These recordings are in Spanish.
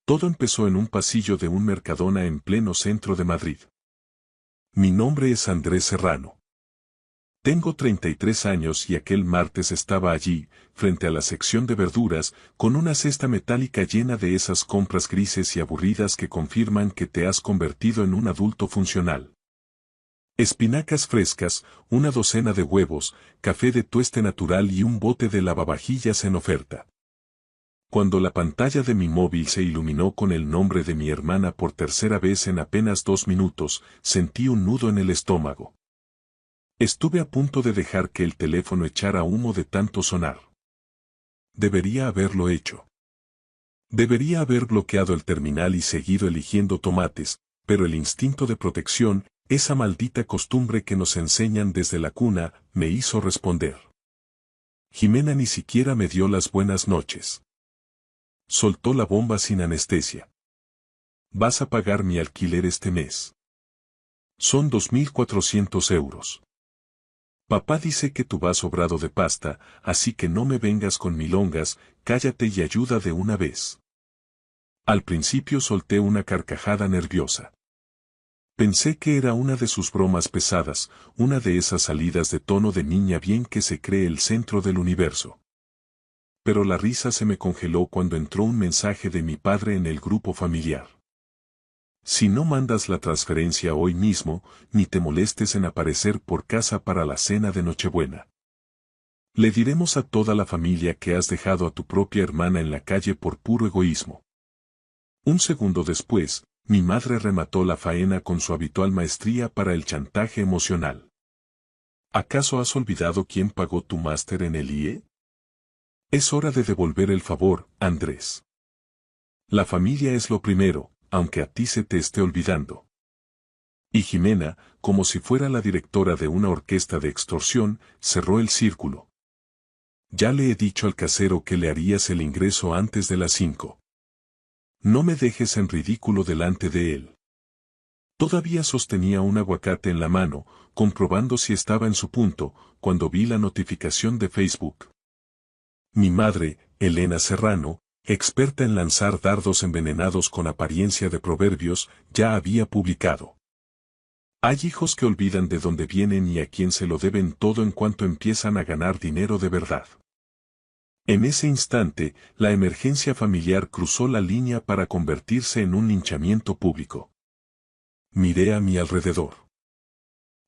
Todo empezó en un pasillo de un Mercadona en pleno centro de Madrid. Mi nombre es Andrés Serrano. Tengo 33 años y aquel martes estaba allí, frente a la sección de verduras, con una cesta metálica llena de esas compras grises y aburridas que confirman que te has convertido en un adulto funcional. Espinacas frescas, una docena de huevos, café de tueste natural y un bote de lavavajillas en oferta. Cuando la pantalla de mi móvil se iluminó con el nombre de mi hermana por tercera vez en apenas 2 minutos, sentí un nudo en el estómago. Estuve a punto de dejar que el teléfono echara humo de tanto sonar. Debería haberlo hecho. Debería haber bloqueado el terminal y seguido eligiendo tomates, pero el instinto de protección, esa maldita costumbre que nos enseñan desde la cuna, me hizo responder. Jimena ni siquiera me dio las buenas noches. Soltó la bomba sin anestesia. Vas a pagar mi alquiler este mes. Son 2.400 euros. Papá dice que tú vas sobrado de pasta, así que no me vengas con milongas, cállate y ayuda de una vez. Al principio solté una carcajada nerviosa. Pensé que era una de sus bromas pesadas, una de esas salidas de tono de niña bien que se cree el centro del universo. Pero la risa se me congeló cuando entró un mensaje de mi padre en el grupo familiar. Si no mandas la transferencia hoy mismo, ni te molestes en aparecer por casa para la cena de Nochebuena. Le diremos a toda la familia que has dejado a tu propia hermana en la calle por puro egoísmo. Un segundo después, mi madre remató la faena con su habitual maestría para el chantaje emocional. ¿Acaso has olvidado quién pagó tu máster en el IE? Es hora de devolver el favor, Andrés. La familia es lo primero, aunque a ti se te esté olvidando. Y Jimena, como si fuera la directora de una orquesta de extorsión, cerró el círculo. Ya le he dicho al casero que le harías el ingreso antes de las 5. No me dejes en ridículo delante de él. Todavía sostenía un aguacate en la mano, comprobando si estaba en su punto, cuando vi la notificación de Facebook. Mi madre, Elena Serrano, experta en lanzar dardos envenenados con apariencia de proverbios, ya había publicado. Hay hijos que olvidan de dónde vienen y a quién se lo deben todo en cuanto empiezan a ganar dinero de verdad. En ese instante, la emergencia familiar cruzó la línea para convertirse en un linchamiento público. Miré a mi alrededor.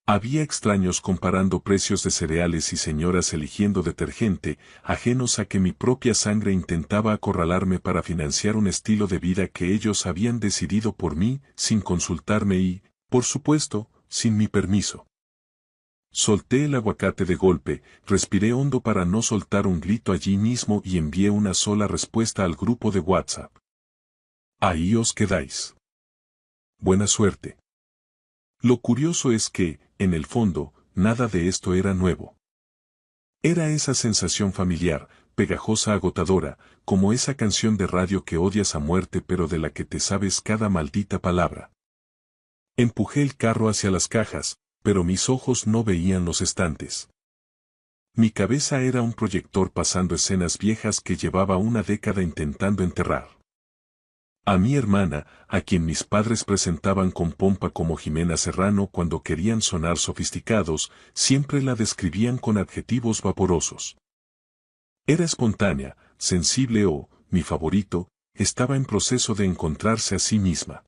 Había extraños comparando precios de cereales y señoras eligiendo detergente, ajenos a que mi propia sangre intentaba acorralarme para financiar un estilo de vida que ellos habían decidido por mí, sin consultarme y, por supuesto, sin mi permiso. Solté el aguacate de golpe, respiré hondo para no soltar un grito allí mismo y envié una sola respuesta al grupo de WhatsApp. Ahí os quedáis. Buena suerte. Lo curioso es que, en el fondo, nada de esto era nuevo. Era esa sensación familiar, pegajosa, agotadora, como esa canción de radio que odias a muerte pero de la que te sabes cada maldita palabra. Empujé el carro hacia las cajas, pero mis ojos no veían los estantes. Mi cabeza era un proyector pasando escenas viejas que llevaba una década intentando enterrar. A mi hermana, a quien mis padres presentaban con pompa como Jimena Serrano cuando querían sonar sofisticados, siempre la describían con adjetivos vaporosos. Era espontánea, sensible o, mi favorito, estaba en proceso de encontrarse a sí misma.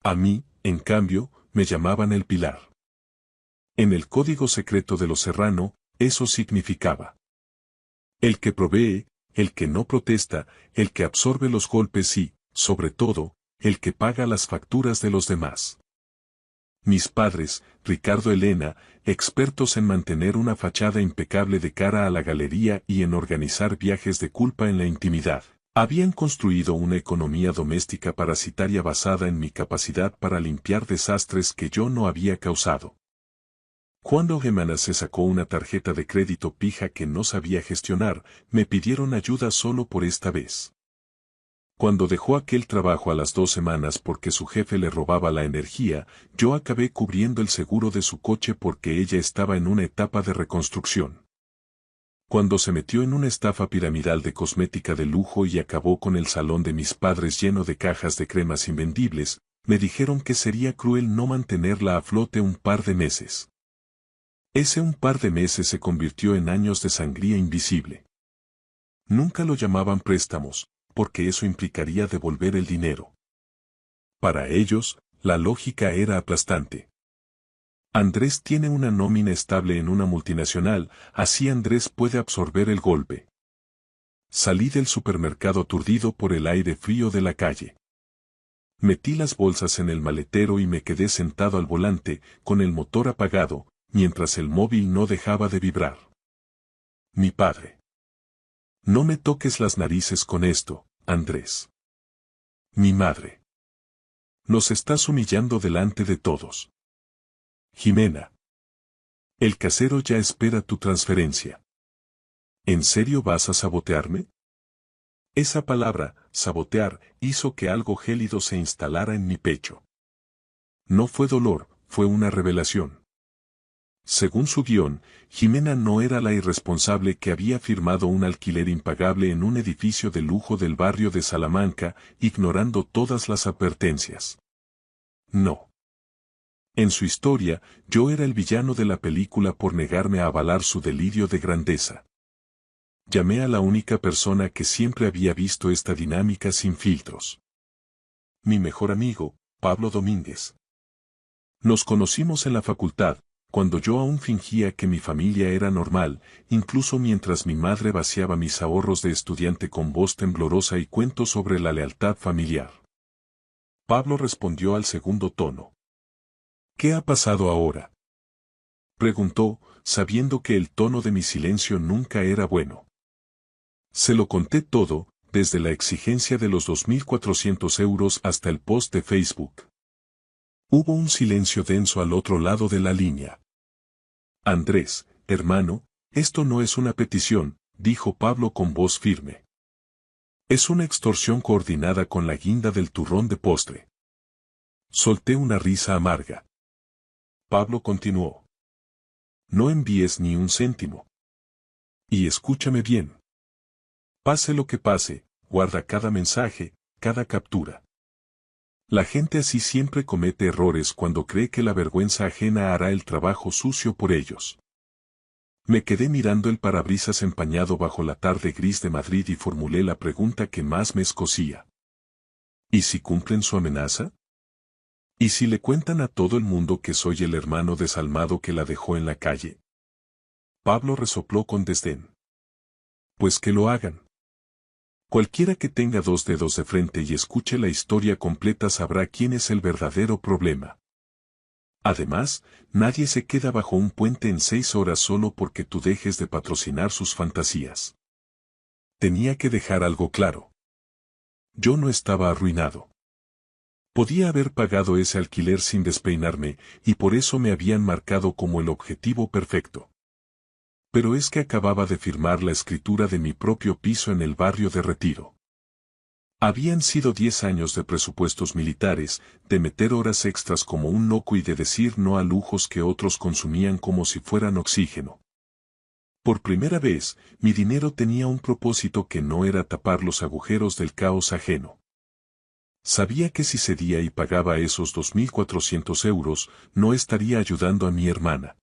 A mí, en cambio, me llamaban el Pilar. En el código secreto de los Serrano, eso significaba el que provee, el que no protesta, el que absorbe los golpes y, sobre todo, el que paga las facturas de los demás. Mis padres, Ricardo y Elena, expertos en mantener una fachada impecable de cara a la galería y en organizar viajes de culpa en la intimidad, habían construido una economía doméstica parasitaria basada en mi capacidad para limpiar desastres que yo no había causado. Cuando Jimena se sacó una tarjeta de crédito pija que no sabía gestionar, me pidieron ayuda solo por esta vez. Cuando dejó aquel trabajo a las 2 semanas porque su jefe le robaba la energía, yo acabé cubriendo el seguro de su coche porque ella estaba en una etapa de reconstrucción. Cuando se metió en una estafa piramidal de cosmética de lujo y acabó con el salón de mis padres lleno de cajas de cremas invendibles, me dijeron que sería cruel no mantenerla a flote un par de meses. Ese un par de meses se convirtió en años de sangría invisible. Nunca lo llamaban préstamos, porque eso implicaría devolver el dinero. Para ellos, la lógica era aplastante. Andrés tiene una nómina estable en una multinacional, así Andrés puede absorber el golpe. Salí del supermercado aturdido por el aire frío de la calle. Metí las bolsas en el maletero y me quedé sentado al volante, con el motor apagado, mientras el móvil no dejaba de vibrar. Mi padre. No me toques las narices con esto, Andrés. Mi madre. Nos estás humillando delante de todos. Jimena. El casero ya espera tu transferencia. ¿En serio vas a sabotearme? Esa palabra, sabotear, hizo que algo gélido se instalara en mi pecho. No fue dolor, fue una revelación. Según su guión, Jimena no era la irresponsable que había firmado un alquiler impagable en un edificio de lujo del barrio de Salamanca, ignorando todas las advertencias. No. En su historia, yo era el villano de la película por negarme a avalar su delirio de grandeza. Llamé a la única persona que siempre había visto esta dinámica sin filtros. Mi mejor amigo, Pablo Domínguez. Nos conocimos en la facultad, cuando yo aún fingía que mi familia era normal, incluso mientras mi madre vaciaba mis ahorros de estudiante con voz temblorosa y cuentos sobre la lealtad familiar. Pablo respondió al segundo tono. ¿Qué ha pasado ahora? Preguntó, sabiendo que el tono de mi silencio nunca era bueno. Se lo conté todo, desde la exigencia de los 2.400 euros hasta el post de Facebook. Hubo un silencio denso al otro lado de la línea. Andrés, hermano, esto no es una petición, dijo Pablo con voz firme. Es una extorsión coordinada con la guinda del turrón de postre. Solté una risa amarga. Pablo continuó. No envíes ni un céntimo. Y escúchame bien. Pase lo que pase, guarda cada mensaje, cada captura. La gente así siempre comete errores cuando cree que la vergüenza ajena hará el trabajo sucio por ellos. Me quedé mirando el parabrisas empañado bajo la tarde gris de Madrid y formulé la pregunta que más me escocía. ¿Y si cumplen su amenaza? ¿Y si le cuentan a todo el mundo que soy el hermano desalmado que la dejó en la calle? Pablo resopló con desdén. Pues que lo hagan. Cualquiera que tenga 2 dedos de frente y escuche la historia completa sabrá quién es el verdadero problema. Además, nadie se queda bajo un puente en 6 horas solo porque tú dejes de patrocinar sus fantasías. Tenía que dejar algo claro. Yo no estaba arruinado. Podía haber pagado ese alquiler sin despeinarme, y por eso me habían marcado como el objetivo perfecto. Pero es que acababa de firmar la escritura de mi propio piso en el barrio de Retiro. Habían sido 10 años de presupuestos militares, de meter horas extras como un loco y de decir no a lujos que otros consumían como si fueran oxígeno. Por primera vez, mi dinero tenía un propósito que no era tapar los agujeros del caos ajeno. Sabía que si cedía y pagaba esos 2.400 euros, no estaría ayudando a mi hermana.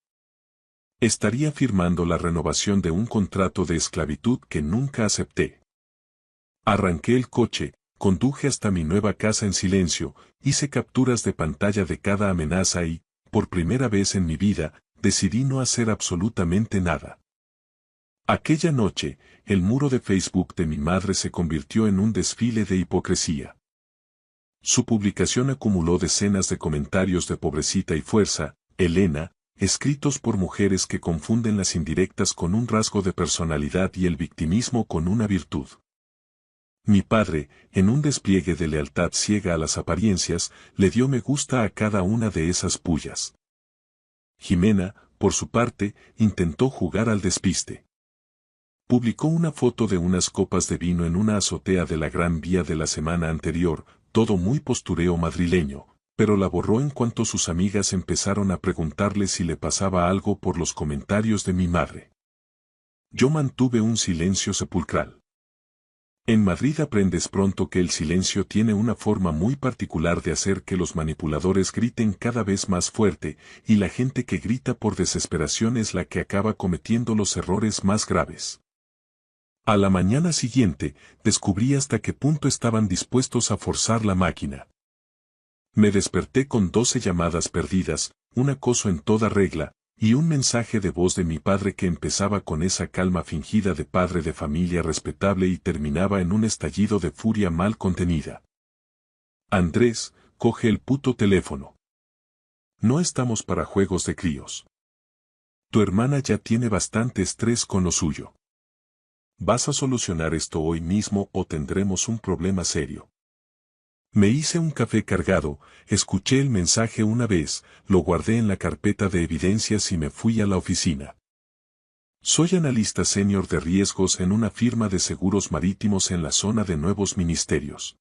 Estaría firmando la renovación de un contrato de esclavitud que nunca acepté. Arranqué el coche, conduje hasta mi nueva casa en silencio, hice capturas de pantalla de cada amenaza y, por primera vez en mi vida, decidí no hacer absolutamente nada. Aquella noche, el muro de Facebook de mi madre se convirtió en un desfile de hipocresía. Su publicación acumuló decenas de comentarios de pobrecita y fuerza, Elena, escritos por mujeres que confunden las indirectas con un rasgo de personalidad y el victimismo con una virtud. Mi padre, en un despliegue de lealtad ciega a las apariencias, le dio me gusta a cada una de esas pullas. Jimena, por su parte, intentó jugar al despiste. Publicó una foto de unas copas de vino en una azotea de la Gran Vía de la semana anterior, todo muy postureo madrileño, pero la borró en cuanto sus amigas empezaron a preguntarle si le pasaba algo por los comentarios de mi madre. Yo mantuve un silencio sepulcral. En Madrid aprendes pronto que el silencio tiene una forma muy particular de hacer que los manipuladores griten cada vez más fuerte, y la gente que grita por desesperación es la que acaba cometiendo los errores más graves. A la mañana siguiente, descubrí hasta qué punto estaban dispuestos a forzar la máquina. Me desperté con 12 llamadas perdidas, un acoso en toda regla, y un mensaje de voz de mi padre que empezaba con esa calma fingida de padre de familia respetable y terminaba en un estallido de furia mal contenida. Andrés, coge el puto teléfono. No estamos para juegos de críos. Tu hermana ya tiene bastante estrés con lo suyo. Vas a solucionar esto hoy mismo o tendremos un problema serio. Me hice un café cargado, escuché el mensaje una vez, lo guardé en la carpeta de evidencias y me fui a la oficina. Soy analista senior de riesgos en una firma de seguros marítimos en la zona de Nuevos Ministerios.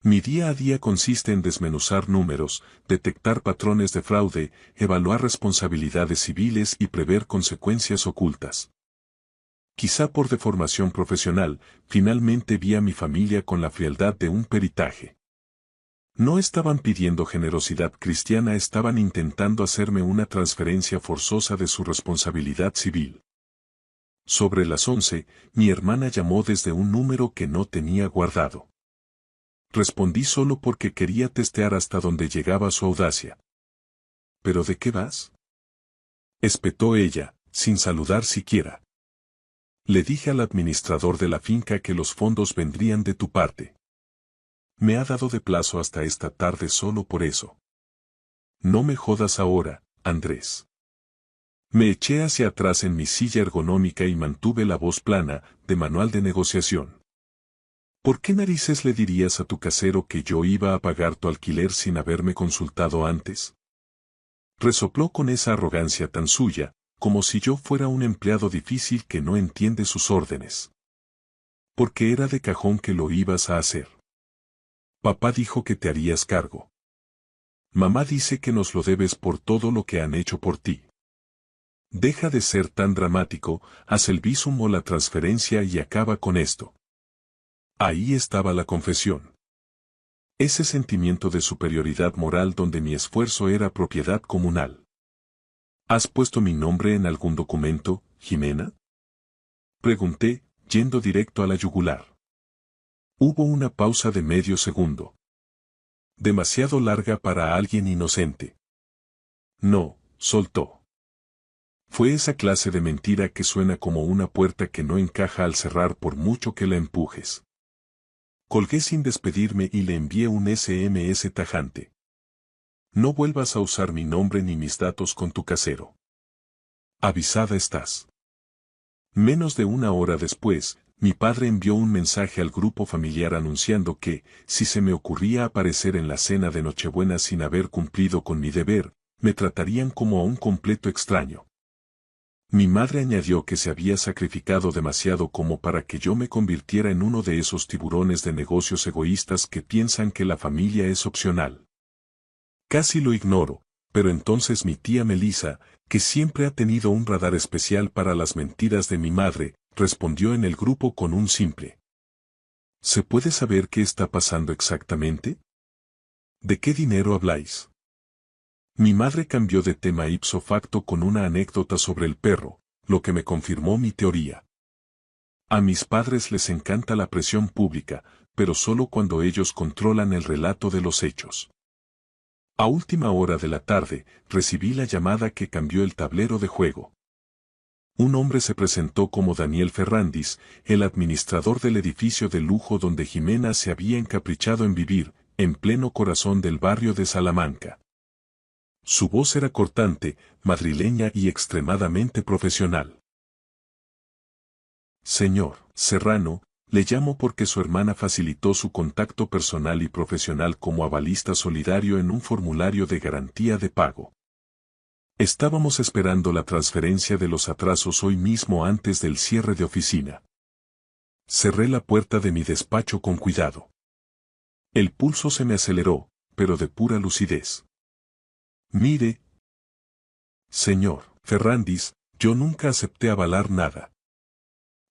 Mi día a día consiste en desmenuzar números, detectar patrones de fraude, evaluar responsabilidades civiles y prever consecuencias ocultas. Quizá por deformación profesional, finalmente vi a mi familia con la frialdad de un peritaje. No estaban pidiendo generosidad cristiana, estaban intentando hacerme una transferencia forzosa de su responsabilidad civil. Sobre las 11, mi hermana llamó desde un número que no tenía guardado. Respondí solo porque quería testear hasta dónde llegaba su audacia. ¿Pero de qué vas?, espetó ella, sin saludar siquiera. Le dije al administrador de la finca que los fondos vendrían de tu parte. Me ha dado de plazo hasta esta tarde solo por eso. No me jodas ahora, Andrés. Me eché hacia atrás en mi silla ergonómica y mantuve la voz plana, de manual de negociación. ¿Por qué narices le dirías a tu casero que yo iba a pagar tu alquiler sin haberme consultado antes? Resopló con esa arrogancia tan suya, como si yo fuera un empleado difícil que no entiende sus órdenes. Porque era de cajón que lo ibas a hacer. Papá dijo que te harías cargo. Mamá dice que nos lo debes por todo lo que han hecho por ti. Deja de ser tan dramático, haz el visum o la transferencia y acaba con esto. Ahí estaba la confesión. Ese sentimiento de superioridad moral donde mi esfuerzo era propiedad comunal. ¿Has puesto mi nombre en algún documento, Jimena?, pregunté, yendo directo a la yugular. Hubo una pausa de medio segundo. Demasiado larga para alguien inocente. No, soltó. Fue esa clase de mentira que suena como una puerta que no encaja al cerrar por mucho que la empujes. Colgué sin despedirme y le envié un SMS tajante. No vuelvas a usar mi nombre ni mis datos con tu casero. Avisada estás. Menos de una hora después, mi padre envió un mensaje al grupo familiar anunciando que, si se me ocurría aparecer en la cena de Nochebuena sin haber cumplido con mi deber, me tratarían como a un completo extraño. Mi madre añadió que se había sacrificado demasiado como para que yo me convirtiera en uno de esos tiburones de negocios egoístas que piensan que la familia es opcional. Casi lo ignoro, pero entonces mi tía Melissa, que siempre ha tenido un radar especial para las mentiras de mi madre, respondió en el grupo con un simple: ¿se puede saber qué está pasando exactamente? ¿De qué dinero habláis? Mi madre cambió de tema ipso facto con una anécdota sobre el perro, lo que me confirmó mi teoría. A mis padres les encanta la presión pública, pero solo cuando ellos controlan el relato de los hechos. A última hora de la tarde, recibí la llamada que cambió el tablero de juego. Un hombre se presentó como Daniel Ferrandis, el administrador del edificio de lujo donde Jimena se había encaprichado en vivir, en pleno corazón del barrio de Salamanca. Su voz era cortante, madrileña y extremadamente profesional. Señor Serrano, le llamo porque su hermana facilitó su contacto personal y profesional como avalista solidario en un formulario de garantía de pago. Estábamos esperando la transferencia de los atrasos hoy mismo antes del cierre de oficina. Cerré la puerta de mi despacho con cuidado. El pulso se me aceleró, pero de pura lucidez. Mire, señor Ferrandis, yo nunca acepté avalar nada.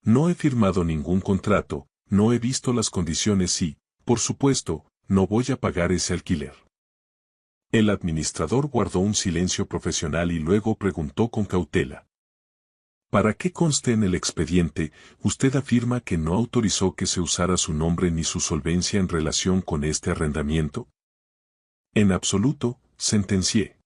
No he firmado ningún contrato, no he visto las condiciones y, por supuesto, no voy a pagar ese alquiler. El administrador guardó un silencio profesional y luego preguntó con cautela. Para que conste en el expediente, usted afirma que no autorizó que se usara su nombre ni su solvencia en relación con este arrendamiento. En absoluto, sentencié.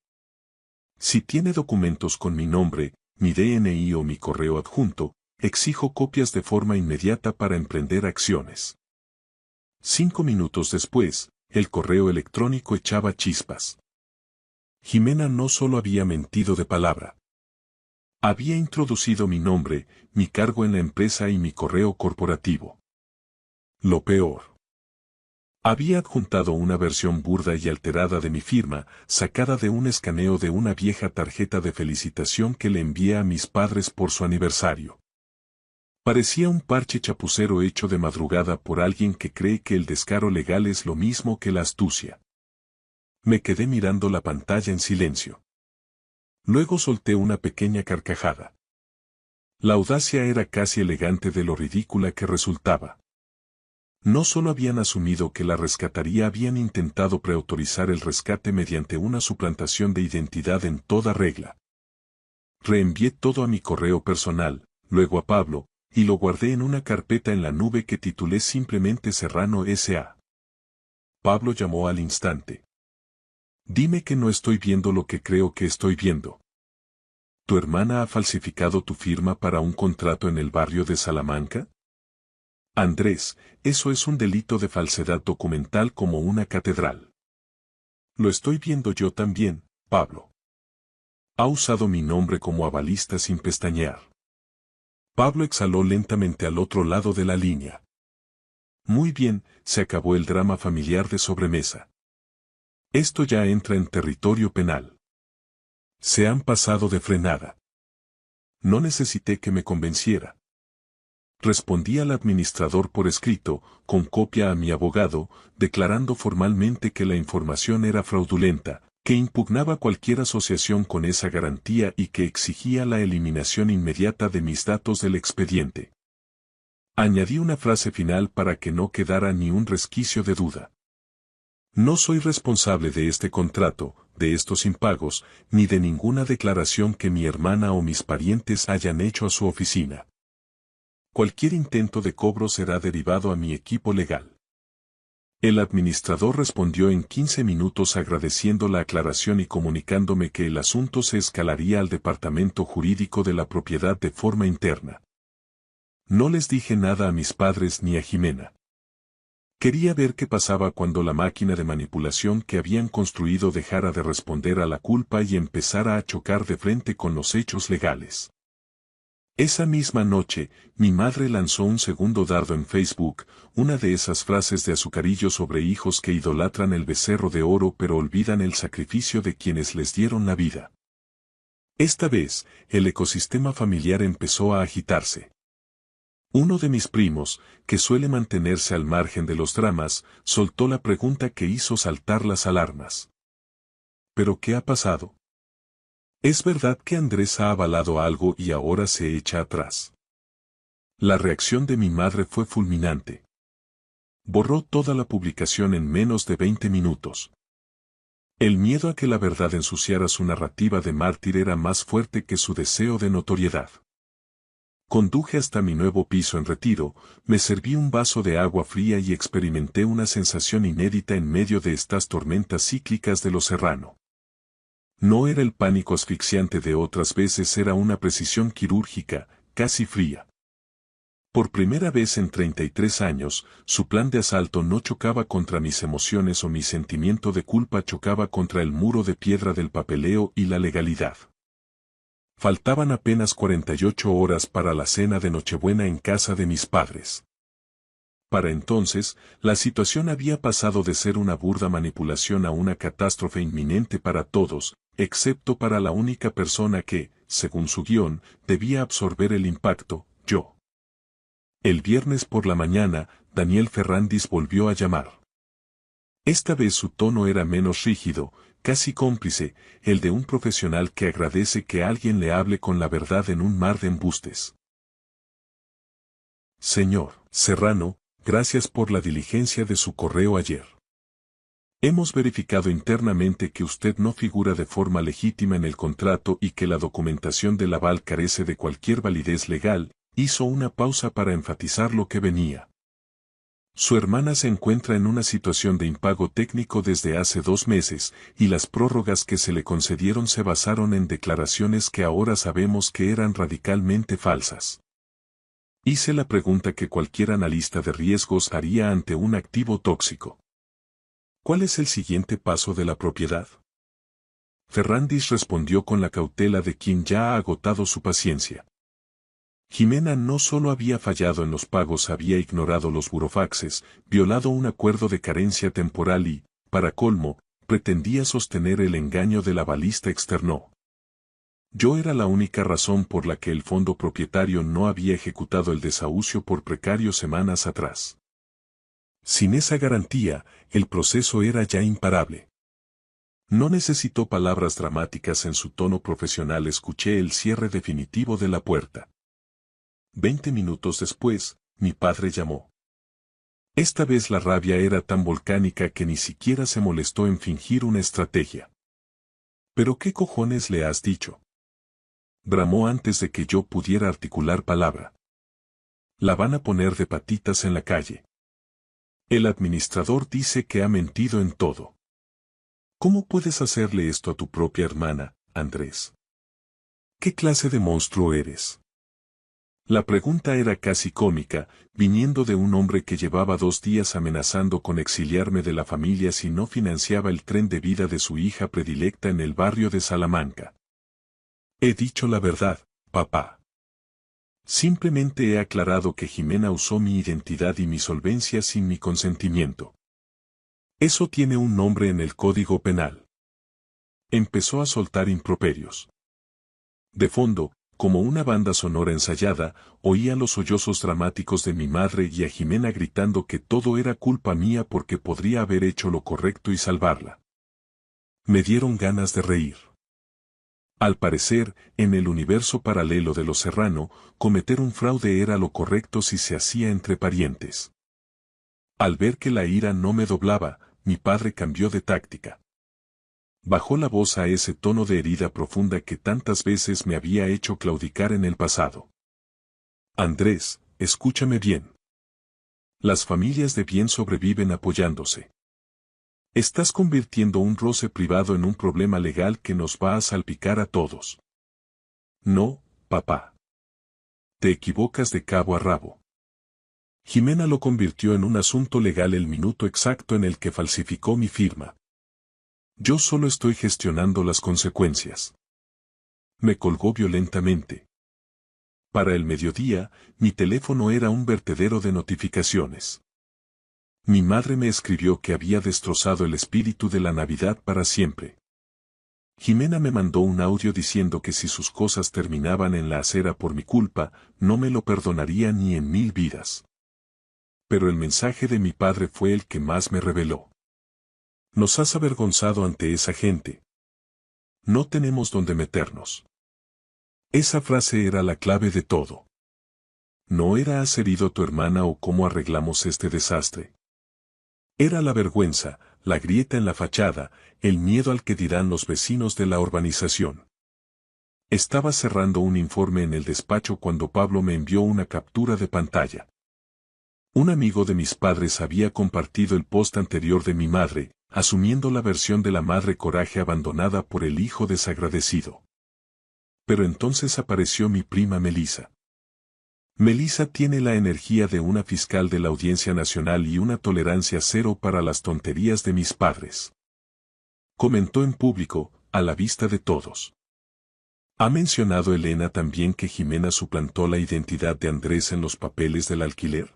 Si tiene documentos con mi nombre, mi DNI o mi correo adjunto, exijo copias de forma inmediata para emprender acciones. 5 minutos después, el correo electrónico echaba chispas. Jimena no solo había mentido de palabra. Había introducido mi nombre, mi cargo en la empresa y mi correo corporativo. Lo peor. Había adjuntado una versión burda y alterada de mi firma, sacada de un escaneo de una vieja tarjeta de felicitación que le envié a mis padres por su aniversario. Parecía un parche chapucero hecho de madrugada por alguien que cree que el descaro legal es lo mismo que la astucia. Me quedé mirando la pantalla en silencio. Luego solté una pequeña carcajada. La audacia era casi elegante de lo ridícula que resultaba. No solo habían asumido que la rescataría, habían intentado preautorizar el rescate mediante una suplantación de identidad en toda regla. Reenvié todo a mi correo personal, luego a Pablo, y lo guardé en una carpeta en la nube que titulé simplemente Serrano S.A. Pablo llamó al instante. Dime que no estoy viendo lo que creo que estoy viendo. ¿Tu hermana ha falsificado tu firma para un contrato en el barrio de Salamanca? Andrés, eso es un delito de falsedad documental como una catedral. Lo estoy viendo yo también, Pablo. Ha usado mi nombre como avalista sin pestañear. Pablo exhaló lentamente al otro lado de la línea. Muy bien, se acabó el drama familiar de sobremesa. Esto ya entra en territorio penal. Se han pasado de frenada. No necesité que me convenciera. Respondí al administrador por escrito, con copia a mi abogado, declarando formalmente que la información era fraudulenta, que impugnaba cualquier asociación con esa garantía y que exigía la eliminación inmediata de mis datos del expediente. Añadí una frase final para que no quedara ni un resquicio de duda. No soy responsable de este contrato, de estos impagos, ni de ninguna declaración que mi hermana o mis parientes hayan hecho a su oficina. Cualquier intento de cobro será derivado a mi equipo legal. El administrador respondió en 15 minutos agradeciendo la aclaración y comunicándome que el asunto se escalaría al departamento jurídico de la propiedad de forma interna. No les dije nada a mis padres ni a Jimena. Quería ver qué pasaba cuando la máquina de manipulación que habían construido dejara de responder a la culpa y empezara a chocar de frente con los hechos legales. Esa misma noche, mi madre lanzó un segundo dardo en Facebook, una de esas frases de azucarillo sobre hijos que idolatran el becerro de oro pero olvidan el sacrificio de quienes les dieron la vida. Esta vez, el ecosistema familiar empezó a agitarse. Uno de mis primos, que suele mantenerse al margen de los dramas, soltó la pregunta que hizo saltar las alarmas. ¿Pero qué ha pasado? ¿Es verdad que Andrés ha avalado algo y ahora se echa atrás? La reacción de mi madre fue fulminante. Borró toda la publicación en menos de 20 minutos. El miedo a que la verdad ensuciara su narrativa de mártir era más fuerte que su deseo de notoriedad. Conduje hasta mi nuevo piso en Retiro, me serví un vaso de agua fría y experimenté una sensación inédita en medio de estas tormentas cíclicas de lo Serrano. No era el pánico asfixiante de otras veces, era una precisión quirúrgica, casi fría. Por primera vez en 33 años, su plan de asalto no chocaba contra mis emociones o mi sentimiento de culpa, chocaba contra el muro de piedra del papeleo y la legalidad. Faltaban apenas 48 horas para la cena de Nochebuena en casa de mis padres. Para entonces, la situación había pasado de ser una burda manipulación a una catástrofe inminente para todos, excepto para la única persona que, según su guión, debía absorber el impacto, yo. El viernes por la mañana, Daniel Ferrandis volvió a llamar. Esta vez su tono era menos rígido, casi cómplice, el de un profesional que agradece que alguien le hable con la verdad en un mar de embustes. Señor Serrano, gracias por la diligencia de su correo ayer. Hemos verificado internamente que usted no figura de forma legítima en el contrato y que la documentación del aval carece de cualquier validez legal. Hizo una pausa para enfatizar lo que venía. Su hermana se encuentra en una situación de impago técnico desde hace 2 meses, y las prórrogas que se le concedieron se basaron en declaraciones que ahora sabemos que eran radicalmente falsas. Hice la pregunta que cualquier analista de riesgos haría ante un activo tóxico. ¿Cuál es el siguiente paso de la propiedad? Ferrandis respondió con la cautela de quien ya ha agotado su paciencia. Jimena no solo había fallado en los pagos, había ignorado los burofaxes, violado un acuerdo de carencia temporal y, para colmo, pretendía sostener el engaño del avalista externo. Yo era la única razón por la que el fondo propietario no había ejecutado el desahucio por precario semanas atrás. Sin esa garantía, el proceso era ya imparable. No necesitó palabras dramáticas, en su tono profesional escuché el cierre definitivo de la puerta. 20 minutos después, mi padre llamó. Esta vez la rabia era tan volcánica que ni siquiera se molestó en fingir una estrategia. ¿Pero qué cojones le has dicho?, bramó antes de que yo pudiera articular palabra. La van a poner de patitas en la calle. El administrador dice que ha mentido en todo. ¿Cómo puedes hacerle esto a tu propia hermana, Andrés? ¿Qué clase de monstruo eres? La pregunta era casi cómica, viniendo de un hombre que llevaba 2 días amenazando con exiliarme de la familia si no financiaba el tren de vida de su hija predilecta en el barrio de Salamanca. He dicho la verdad, papá. Simplemente he aclarado que Jimena usó mi identidad y mi solvencia sin mi consentimiento. Eso tiene un nombre en el Código Penal. Empezó a soltar improperios. De fondo, como una banda sonora ensayada, oía los sollozos dramáticos de mi madre y a Jimena gritando que todo era culpa mía porque podría haber hecho lo correcto y salvarla. Me dieron ganas de reír. Al parecer, en el universo paralelo de los Serrano, cometer un fraude era lo correcto si se hacía entre parientes. Al ver que la ira no me doblaba, mi padre cambió de táctica. Bajó la voz a ese tono de herida profunda que tantas veces me había hecho claudicar en el pasado. Andrés, escúchame bien. Las familias de bien sobreviven apoyándose. Estás convirtiendo un roce privado en un problema legal que nos va a salpicar a todos. No, papá. Te equivocas de cabo a rabo. Jimena lo convirtió en un asunto legal el minuto exacto en el que falsificó mi firma. Yo solo estoy gestionando las consecuencias. Me colgó violentamente. Para el mediodía, mi teléfono era un vertedero de notificaciones. Mi madre me escribió que había destrozado el espíritu de la Navidad para siempre. Jimena me mandó un audio diciendo que si sus cosas terminaban en la acera por mi culpa, no me lo perdonaría ni en 1000 vidas. Pero el mensaje de mi padre fue el que más me reveló. Nos has avergonzado ante esa gente. No tenemos dónde meternos. Esa frase era la clave de todo. No era has herido a tu hermana o cómo arreglamos este desastre. Era la vergüenza, la grieta en la fachada, el miedo al que dirán los vecinos de la urbanización. Estaba cerrando un informe en el despacho cuando Pablo me envió una captura de pantalla. Un amigo de mis padres había compartido el post anterior de mi madre, asumiendo la versión de la madre coraje abandonada por el hijo desagradecido. Pero entonces apareció mi prima Melissa. Melissa tiene la energía de una fiscal de la Audiencia Nacional y una tolerancia cero para las tonterías de mis padres. Comentó en público, a la vista de todos. ¿Ha mencionado Elena también que Jimena suplantó la identidad de Andrés en los papeles del alquiler?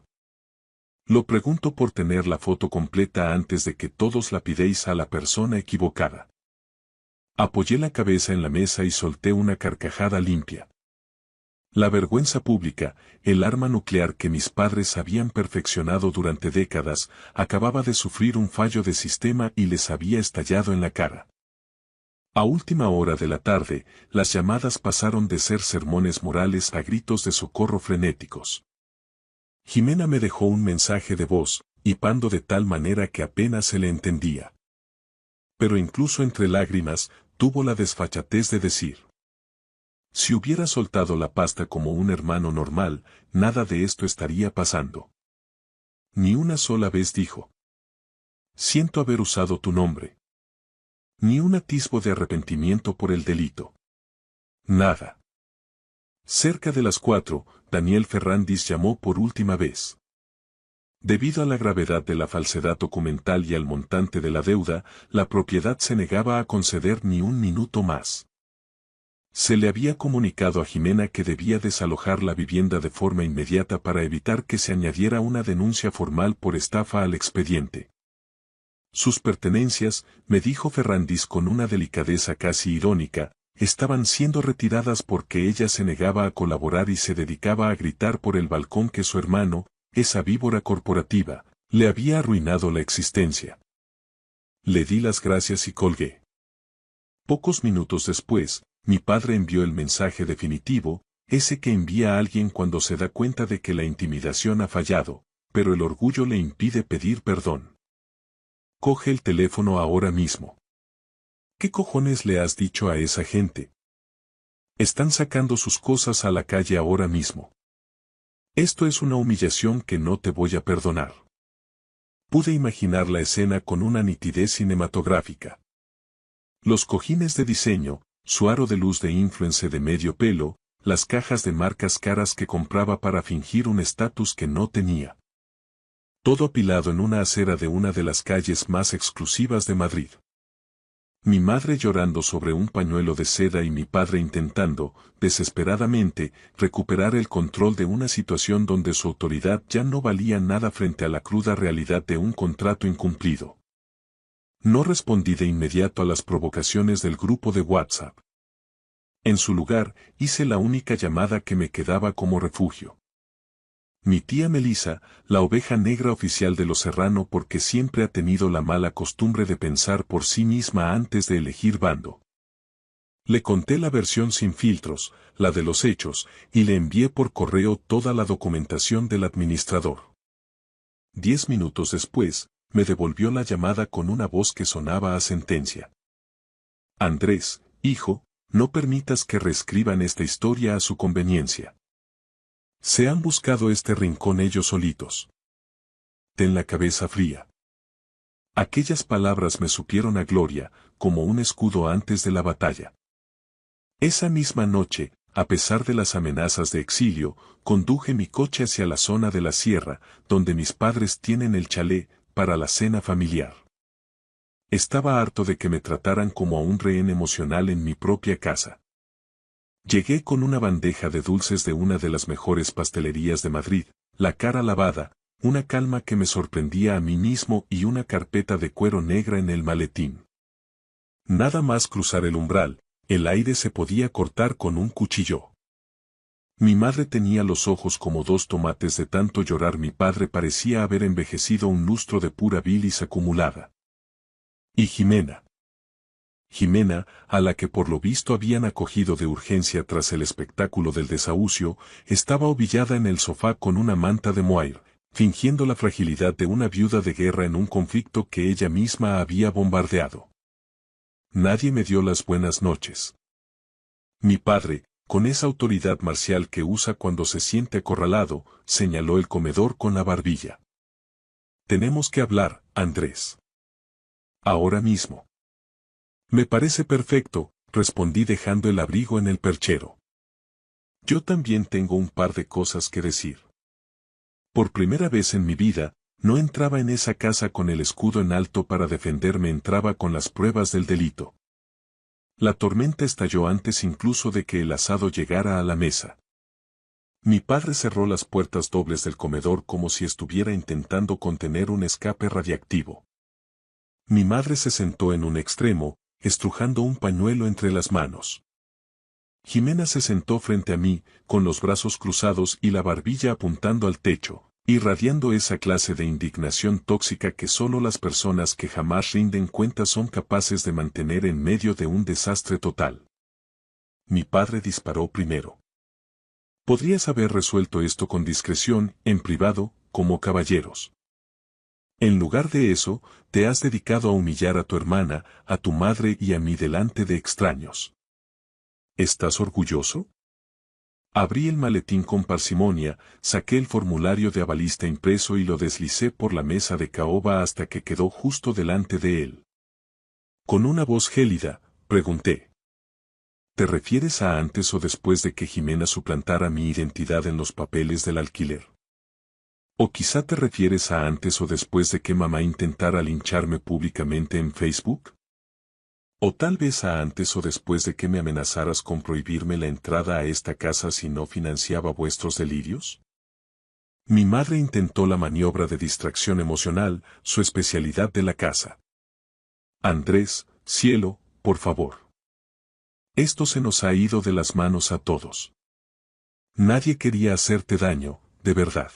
Lo pregunto por tener la foto completa antes de que todos lapidéis a la persona equivocada. Apoyé la cabeza en la mesa y solté una carcajada limpia. La vergüenza pública, el arma nuclear que mis padres habían perfeccionado durante décadas, acababa de sufrir un fallo de sistema y les había estallado en la cara. A última hora de la tarde, las llamadas pasaron de ser sermones morales a gritos de socorro frenéticos. Jimena me dejó un mensaje de voz, hipando de tal manera que apenas se le entendía. Pero incluso entre lágrimas, tuvo la desfachatez de decir: si hubiera soltado la pasta como un hermano normal, nada de esto estaría pasando. Ni una sola vez dijo: siento haber usado tu nombre. Ni un atisbo de arrepentimiento por el delito. Nada. Cerca de las 4, Daniel Ferrandis llamó por última vez. Debido a la gravedad de la falsedad documental y al montante de la deuda, la propiedad se negaba a conceder ni un minuto más. Se le había comunicado a Jimena que debía desalojar la vivienda de forma inmediata para evitar que se añadiera una denuncia formal por estafa al expediente. Sus pertenencias, me dijo Ferrandis con una delicadeza casi irónica, estaban siendo retiradas porque ella se negaba a colaborar y se dedicaba a gritar por el balcón que su hermano, esa víbora corporativa, le había arruinado la existencia. Le di las gracias y colgué. Pocos minutos después, mi padre envió el mensaje definitivo, ese que envía a alguien cuando se da cuenta de que la intimidación ha fallado, pero el orgullo le impide pedir perdón. Coge el teléfono ahora mismo. ¿Qué cojones le has dicho a esa gente? Están sacando sus cosas a la calle ahora mismo. Esto es una humillación que no te voy a perdonar. Pude imaginar la escena con una nitidez cinematográfica. Los cojines de diseño, su aro de luz de influence de medio pelo, las cajas de marcas caras que compraba para fingir un estatus que no tenía. Todo apilado en una acera de una de las calles más exclusivas de Madrid. Mi madre llorando sobre un pañuelo de seda y mi padre intentando, desesperadamente, recuperar el control de una situación donde su autoridad ya no valía nada frente a la cruda realidad de un contrato incumplido. No respondí de inmediato a las provocaciones del grupo de WhatsApp. En su lugar, hice la única llamada que me quedaba como refugio. Mi tía Melisa, la oveja negra oficial de los Serrano porque siempre ha tenido la mala costumbre de pensar por sí misma antes de elegir bando. Le conté la versión sin filtros, la de los hechos, y le envié por correo toda la documentación del administrador. 10 minutos después, me devolvió la llamada con una voz que sonaba a sentencia. Andrés, hijo, no permitas que reescriban esta historia a su conveniencia. Se han buscado este rincón ellos solitos. Ten la cabeza fría. Aquellas palabras me supieron a gloria, como un escudo antes de la batalla. Esa misma noche, a pesar de las amenazas de exilio, conduje mi coche hacia la zona de la sierra, donde mis padres tienen el chalet, para la cena familiar. Estaba harto de que me trataran como a un rehén emocional en mi propia casa. Llegué con una bandeja de dulces de una de las mejores pastelerías de Madrid, la cara lavada, una calma que me sorprendía a mí mismo y una carpeta de cuero negra en el maletín. Nada más cruzar el umbral, el aire se podía cortar con un cuchillo. Mi madre tenía los ojos como dos tomates de tanto llorar, mi padre parecía haber envejecido un lustro de pura bilis acumulada. Y Jimena, a la que por lo visto habían acogido de urgencia tras el espectáculo del desahucio, estaba ovillada en el sofá con una manta de mohair, fingiendo la fragilidad de una viuda de guerra en un conflicto que ella misma había bombardeado. Nadie me dio las buenas noches. Mi padre, con esa autoridad marcial que usa cuando se siente acorralado, señaló el comedor con la barbilla. Tenemos que hablar, Andrés. Ahora mismo. Me parece perfecto, respondí dejando el abrigo en el perchero. Yo también tengo un par de cosas que decir. Por primera vez en mi vida, no entraba en esa casa con el escudo en alto para defenderme, entraba con las pruebas del delito. La tormenta estalló antes incluso de que el asado llegara a la mesa. Mi padre cerró las puertas dobles del comedor como si estuviera intentando contener un escape radiactivo. Mi madre se sentó en un extremo, estrujando un pañuelo entre las manos. Jimena se sentó frente a mí, con los brazos cruzados y la barbilla apuntando al techo, irradiando esa clase de indignación tóxica que solo las personas que jamás rinden cuentas son capaces de mantener en medio de un desastre total. Mi padre disparó primero. Podrías haber resuelto esto con discreción, en privado, como caballeros. En lugar de eso, te has dedicado a humillar a tu hermana, a tu madre y a mí delante de extraños. ¿Estás orgulloso? Abrí el maletín con parsimonia, saqué el formulario de avalista impreso y lo deslicé por la mesa de caoba hasta que quedó justo delante de él. Con una voz gélida, pregunté. ¿Te refieres a antes o después de que Jimena suplantara mi identidad en los papeles del alquiler? ¿O quizá te refieres a antes o después de que mamá intentara lincharme públicamente en Facebook? ¿O tal vez a antes o después de que me amenazaras con prohibirme la entrada a esta casa si no financiaba vuestros delirios? Mi madre intentó la maniobra de distracción emocional, su especialidad de la casa. Andrés, cielo, por favor. Esto se nos ha ido de las manos a todos. Nadie quería hacerte daño, de verdad.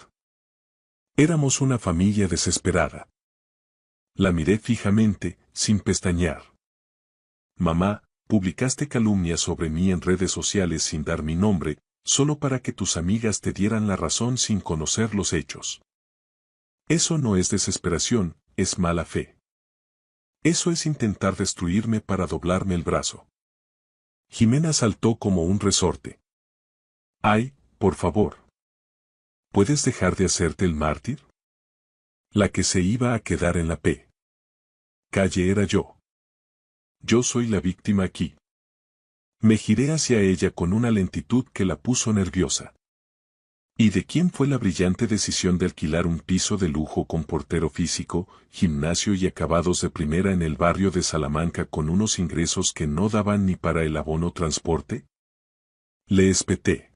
Éramos una familia desesperada. La miré fijamente, sin pestañear. Mamá, publicaste calumnias sobre mí en redes sociales sin dar mi nombre, solo para que tus amigas te dieran la razón sin conocer los hechos. Eso no es desesperación, es mala fe. Eso es intentar destruirme para doblarme el brazo. Jimena saltó como un resorte. Ay, por favor. ¿Puedes dejar de hacerte el mártir? La que se iba a quedar en la calle era yo. Yo soy la víctima aquí. Me giré hacia ella con una lentitud que la puso nerviosa. ¿Y de quién fue la brillante decisión de alquilar un piso de lujo con portero físico, gimnasio y acabados de primera en el barrio de Salamanca con unos ingresos que no daban ni para el abono transporte? Le espeté.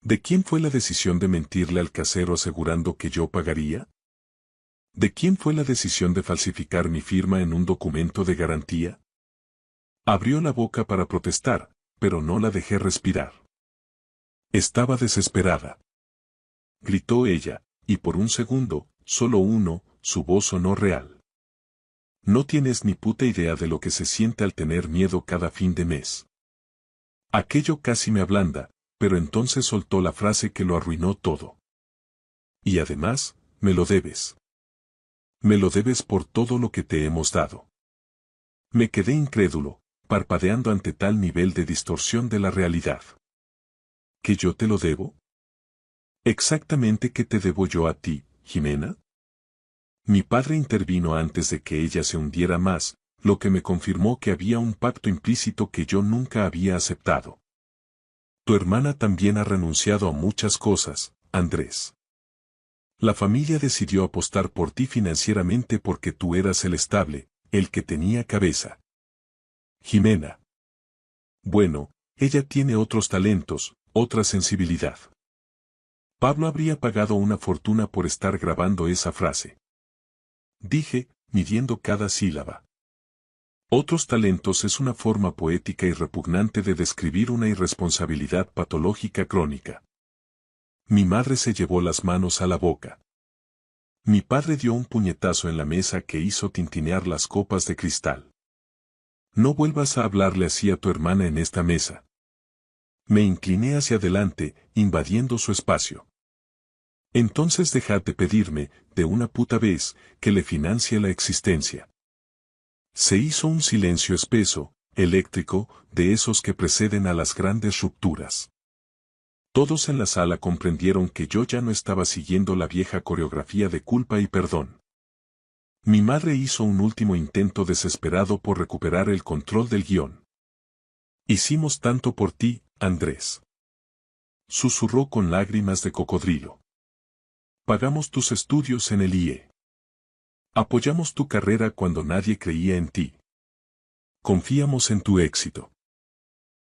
¿De quién fue la decisión de mentirle al casero asegurando que yo pagaría? ¿De quién fue la decisión de falsificar mi firma en un documento de garantía? Abrió la boca para protestar, pero no la dejé respirar. Estaba desesperada. Gritó ella, y por un segundo, solo uno, su voz sonó real. No tienes ni puta idea de lo que se siente al tener miedo cada fin de mes. Aquello casi me ablanda, pero entonces soltó la frase que lo arruinó todo. Y además, me lo debes. Me lo debes por todo lo que te hemos dado. Me quedé incrédulo, parpadeando ante tal nivel de distorsión de la realidad. ¿Que yo te lo debo? ¿Exactamente qué te debo yo a ti, Jimena? Mi padre intervino antes de que ella se hundiera más, lo que me confirmó que había un pacto implícito que yo nunca había aceptado. Tu hermana también ha renunciado a muchas cosas, Andrés. La familia decidió apostar por ti financieramente porque tú eras el estable, el que tenía cabeza. Jimena. Bueno, ella tiene otros talentos, otra sensibilidad. Pablo habría pagado una fortuna por estar grabando esa frase. Dije, midiendo cada sílaba. Otros talentos es una forma poética y repugnante de describir una irresponsabilidad patológica crónica. Mi madre se llevó las manos a la boca. Mi padre dio un puñetazo en la mesa que hizo tintinear las copas de cristal. No vuelvas a hablarle así a tu hermana en esta mesa. Me incliné hacia adelante, invadiendo su espacio. Entonces dejad de pedirme, de una puta vez, que le financie la existencia. Se hizo un silencio espeso, eléctrico, de esos que preceden a las grandes rupturas. Todos en la sala comprendieron que yo ya no estaba siguiendo la vieja coreografía de culpa y perdón. Mi madre hizo un último intento desesperado por recuperar el control del guión. Hicimos tanto por ti, Andrés. Susurró con lágrimas de cocodrilo. Pagamos tus estudios en el IE. Apoyamos tu carrera cuando nadie creía en ti. Confiamos en tu éxito.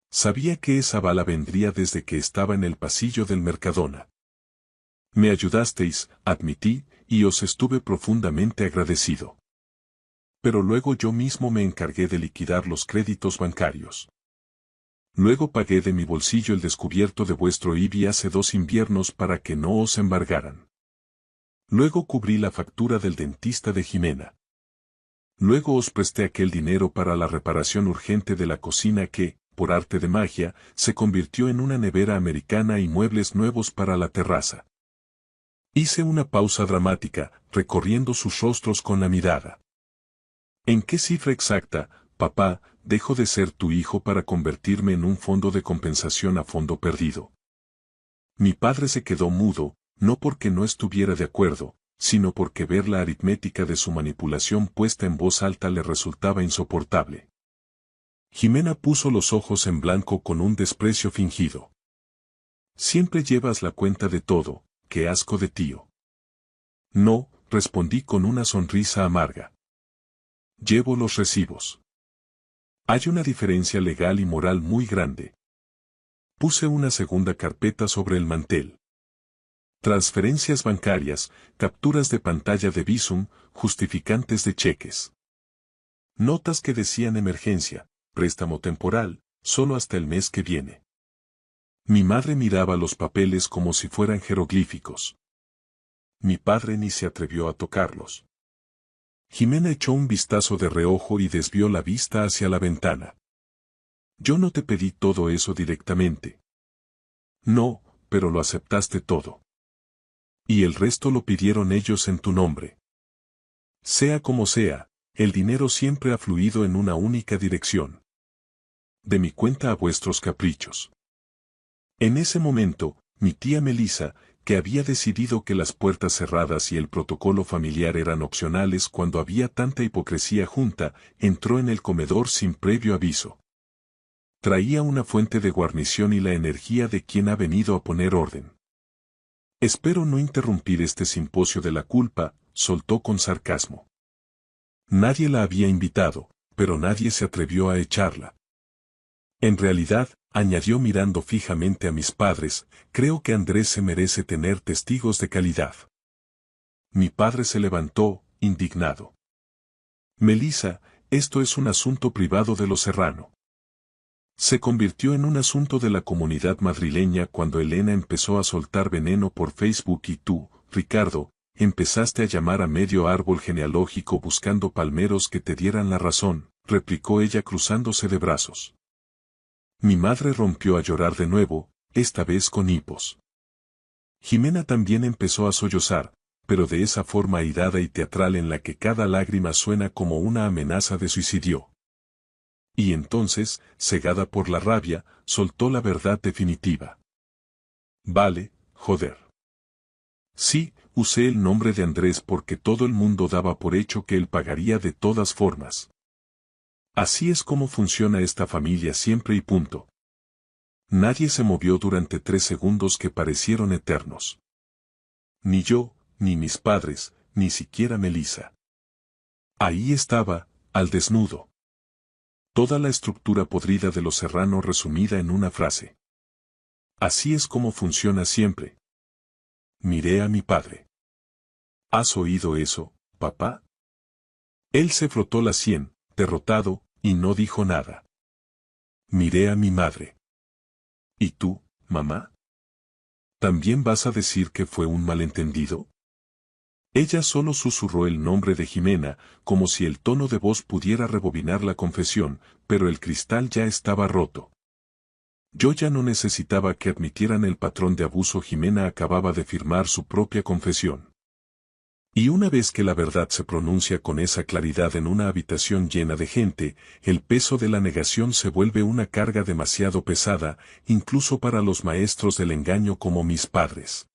Sabía que esa bala vendría desde que estaba en el pasillo del Mercadona. Me ayudasteis, admití, y os estuve profundamente agradecido. Pero luego yo mismo me encargué de liquidar los créditos bancarios. Luego pagué de mi bolsillo el descubierto de vuestro IBI hace 2 inviernos para que no os embargaran. Luego cubrí la factura del dentista de Jimena. Luego os presté aquel dinero para la reparación urgente de la cocina que, por arte de magia, se convirtió en una nevera americana y muebles nuevos para la terraza. Hice una pausa dramática, recorriendo sus rostros con la mirada. ¿En qué cifra exacta, papá, dejo de ser tu hijo para convertirme en un fondo de compensación a fondo perdido? Mi padre se quedó mudo, no porque no estuviera de acuerdo, sino porque ver la aritmética de su manipulación puesta en voz alta le resultaba insoportable. Jimena puso los ojos en blanco con un desprecio fingido. Siempre llevas la cuenta de todo, qué asco de tío. No, respondí con una sonrisa amarga. Llevo los recibos. Hay una diferencia legal y moral muy grande. Puse una segunda carpeta sobre el mantel. Transferencias bancarias, capturas de pantalla de Bizum, justificantes de cheques. Notas que decían emergencia, préstamo temporal, solo hasta el mes que viene. Mi madre miraba los papeles como si fueran jeroglíficos. Mi padre ni se atrevió a tocarlos. Jimena echó un vistazo de reojo y desvió la vista hacia la ventana. Yo no te pedí todo eso directamente. No, pero lo aceptaste todo. Y el resto lo pidieron ellos en tu nombre. Sea como sea, el dinero siempre ha fluido en una única dirección. De mi cuenta a vuestros caprichos. En ese momento, mi tía Melissa, que había decidido que las puertas cerradas y el protocolo familiar eran opcionales cuando había tanta hipocresía junta, entró en el comedor sin previo aviso. Traía una fuente de guarnición y la energía de quien ha venido a poner orden. Espero no interrumpir este simposio de la culpa, soltó con sarcasmo. Nadie la había invitado, pero nadie se atrevió a echarla. En realidad, añadió mirando fijamente a mis padres, creo que Andrés se merece tener testigos de calidad. Mi padre se levantó, indignado. Melissa, esto es un asunto privado de los Serrano. Se convirtió en un asunto de la comunidad madrileña cuando Elena empezó a soltar veneno por Facebook y tú, Ricardo, empezaste a llamar a medio árbol genealógico buscando palmeros que te dieran la razón, replicó ella cruzándose de brazos. Mi madre rompió a llorar de nuevo, esta vez con hipos. Jimena también empezó a sollozar, pero de esa forma airada y teatral en la que cada lágrima suena como una amenaza de suicidio. Y entonces, cegada por la rabia, soltó la verdad definitiva. Vale, joder. Sí, usé el nombre de Andrés porque todo el mundo daba por hecho que él pagaría de todas formas. Así es como funciona esta familia siempre y punto. Nadie se movió durante 3 segundos que parecieron eternos. Ni yo, ni mis padres, ni siquiera Melissa. Ahí estaba, al desnudo. Toda la estructura podrida de los Serrano resumida en una frase. Así es como funciona siempre. Miré a mi padre. ¿Has oído eso, papá? Él se frotó la sien, derrotado, y no dijo nada. Miré a mi madre. ¿Y tú, mamá? ¿También vas a decir que fue un malentendido? Ella solo susurró el nombre de Jimena, como si el tono de voz pudiera rebobinar la confesión, pero el cristal ya estaba roto. Yo ya no necesitaba que admitieran el patrón de abuso. Jimena acababa de firmar su propia confesión. Y una vez que la verdad se pronuncia con esa claridad en una habitación llena de gente, el peso de la negación se vuelve una carga demasiado pesada, incluso para los maestros del engaño como mis padres.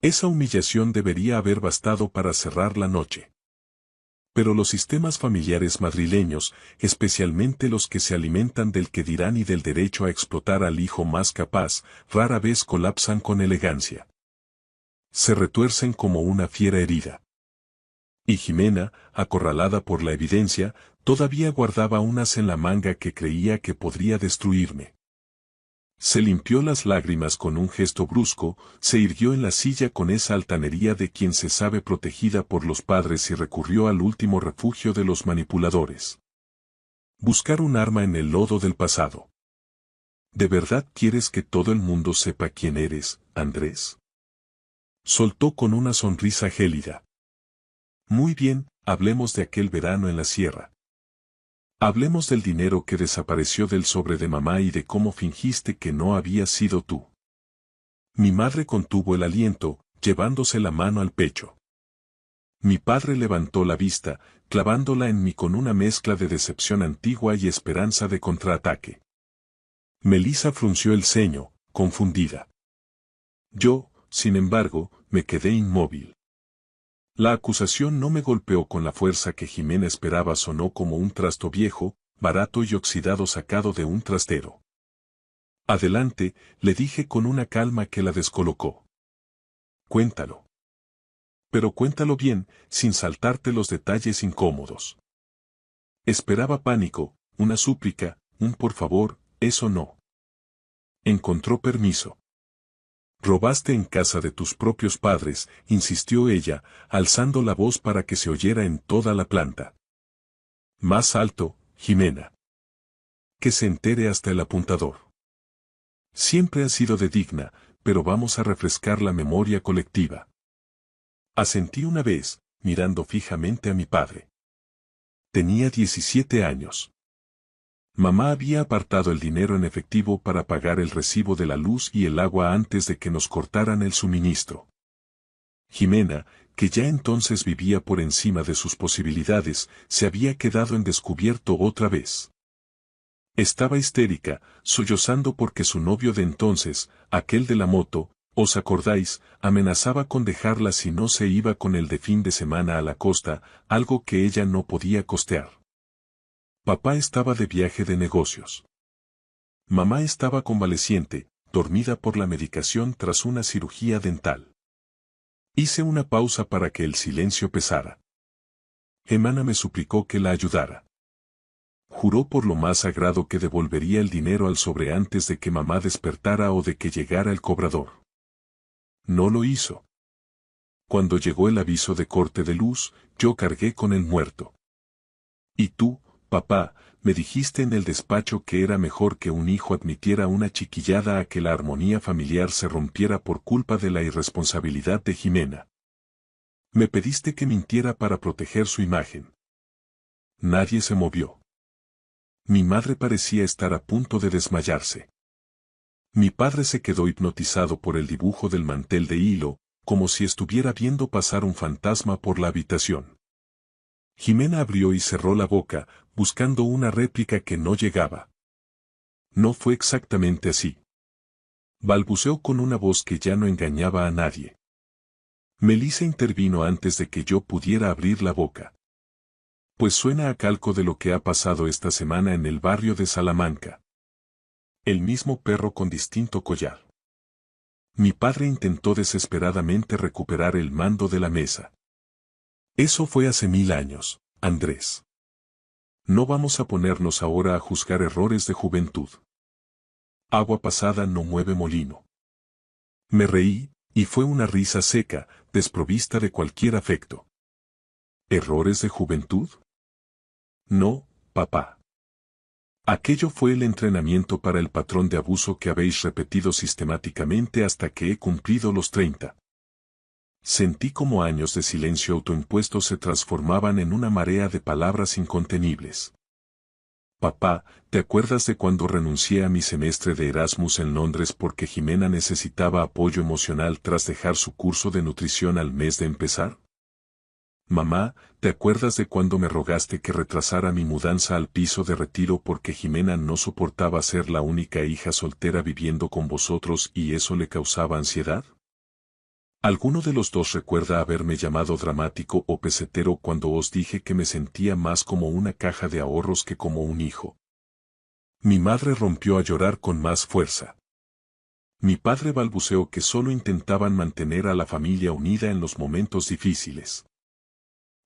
Esa humillación debería haber bastado para cerrar la noche. Pero los sistemas familiares madrileños, especialmente los que se alimentan del que dirán y del derecho a explotar al hijo más capaz, rara vez colapsan con elegancia. Se retuercen como una fiera herida. Y Jimena, acorralada por la evidencia, todavía guardaba un as en la manga que creía que podría destruirme. Se limpió las lágrimas con un gesto brusco, se irguió en la silla con esa altanería de quien se sabe protegida por los padres y recurrió al último refugio de los manipuladores. Buscar un arma en el lodo del pasado. ¿De verdad quieres que todo el mundo sepa quién eres, Andrés? Soltó con una sonrisa gélida. Muy bien, hablemos de aquel verano en la sierra. Hablemos del dinero que desapareció del sobre de mamá y de cómo fingiste que no había sido tú. Mi madre contuvo el aliento, llevándose la mano al pecho. Mi padre levantó la vista, clavándola en mí con una mezcla de decepción antigua y esperanza de contraataque. Melissa frunció el ceño, confundida. Yo, sin embargo, me quedé inmóvil. La acusación no me golpeó con la fuerza que Jimena esperaba, sonó como un trasto viejo, barato y oxidado sacado de un trastero. Adelante, le dije con una calma que la descolocó. Cuéntalo. Pero cuéntalo bien, sin saltarte los detalles incómodos. Esperaba pánico, una súplica, un por favor, eso no. Encontró permiso. Robaste en casa de tus propios padres, insistió ella, alzando la voz para que se oyera en toda la planta. Más alto, Jimena. Que se entere hasta el apuntador. Siempre has sido de digna, pero vamos a refrescar la memoria colectiva. Asentí una vez, mirando fijamente a mi padre. Tenía 17 años. Mamá había apartado el dinero en efectivo para pagar el recibo de la luz y el agua antes de que nos cortaran el suministro. Jimena, que ya entonces vivía por encima de sus posibilidades, se había quedado en descubierto otra vez. Estaba histérica, sollozando porque su novio de entonces, aquel de la moto, ¿os acordáis?, amenazaba con dejarla si no se iba con él de fin de semana a la costa, algo que ella no podía costear. Papá estaba de viaje de negocios. Mamá estaba convaleciente, dormida por la medicación tras una cirugía dental. Hice una pausa para que el silencio pesara. Jimena me suplicó que la ayudara. Juró por lo más sagrado que devolvería el dinero al sobre antes de que mamá despertara o de que llegara el cobrador. No lo hizo. Cuando llegó el aviso de corte de luz, yo cargué con el muerto. Y tú, papá, me dijiste en el despacho que era mejor que un hijo admitiera una chiquillada a que la armonía familiar se rompiera por culpa de la irresponsabilidad de Jimena. Me pediste que mintiera para proteger su imagen. Nadie se movió. Mi madre parecía estar a punto de desmayarse. Mi padre se quedó hipnotizado por el dibujo del mantel de hilo, como si estuviera viendo pasar un fantasma por la habitación. Jimena abrió y cerró la boca, buscando una réplica que no llegaba. No fue exactamente así. Balbuceó con una voz que ya no engañaba a nadie. Melissa intervino antes de que yo pudiera abrir la boca. Pues suena a calco de lo que ha pasado esta semana en el barrio de Salamanca. El mismo perro con distinto collar. Mi padre intentó desesperadamente recuperar el mando de la mesa. Eso fue hace 1000 años, Andrés. No vamos a ponernos ahora a juzgar errores de juventud. Agua pasada no mueve molino. Me reí, y fue una risa seca, desprovista de cualquier afecto. ¿Errores de juventud? No, papá. Aquello fue el entrenamiento para el patrón de abuso que habéis repetido sistemáticamente hasta que he cumplido los 30. Sentí como años de silencio autoimpuesto se transformaban en una marea de palabras incontenibles. Papá, ¿te acuerdas de cuando renuncié a mi semestre de Erasmus en Londres porque Jimena necesitaba apoyo emocional tras dejar su curso de nutrición al mes de empezar? Mamá, ¿te acuerdas de cuando me rogaste que retrasara mi mudanza al piso de retiro porque Jimena no soportaba ser la única hija soltera viviendo con vosotros y eso le causaba ansiedad? ¿Alguno de los dos recuerda haberme llamado dramático o pesetero cuando os dije que me sentía más como una caja de ahorros que como un hijo? Mi madre rompió a llorar con más fuerza. Mi padre balbuceó que solo intentaban mantener a la familia unida en los momentos difíciles.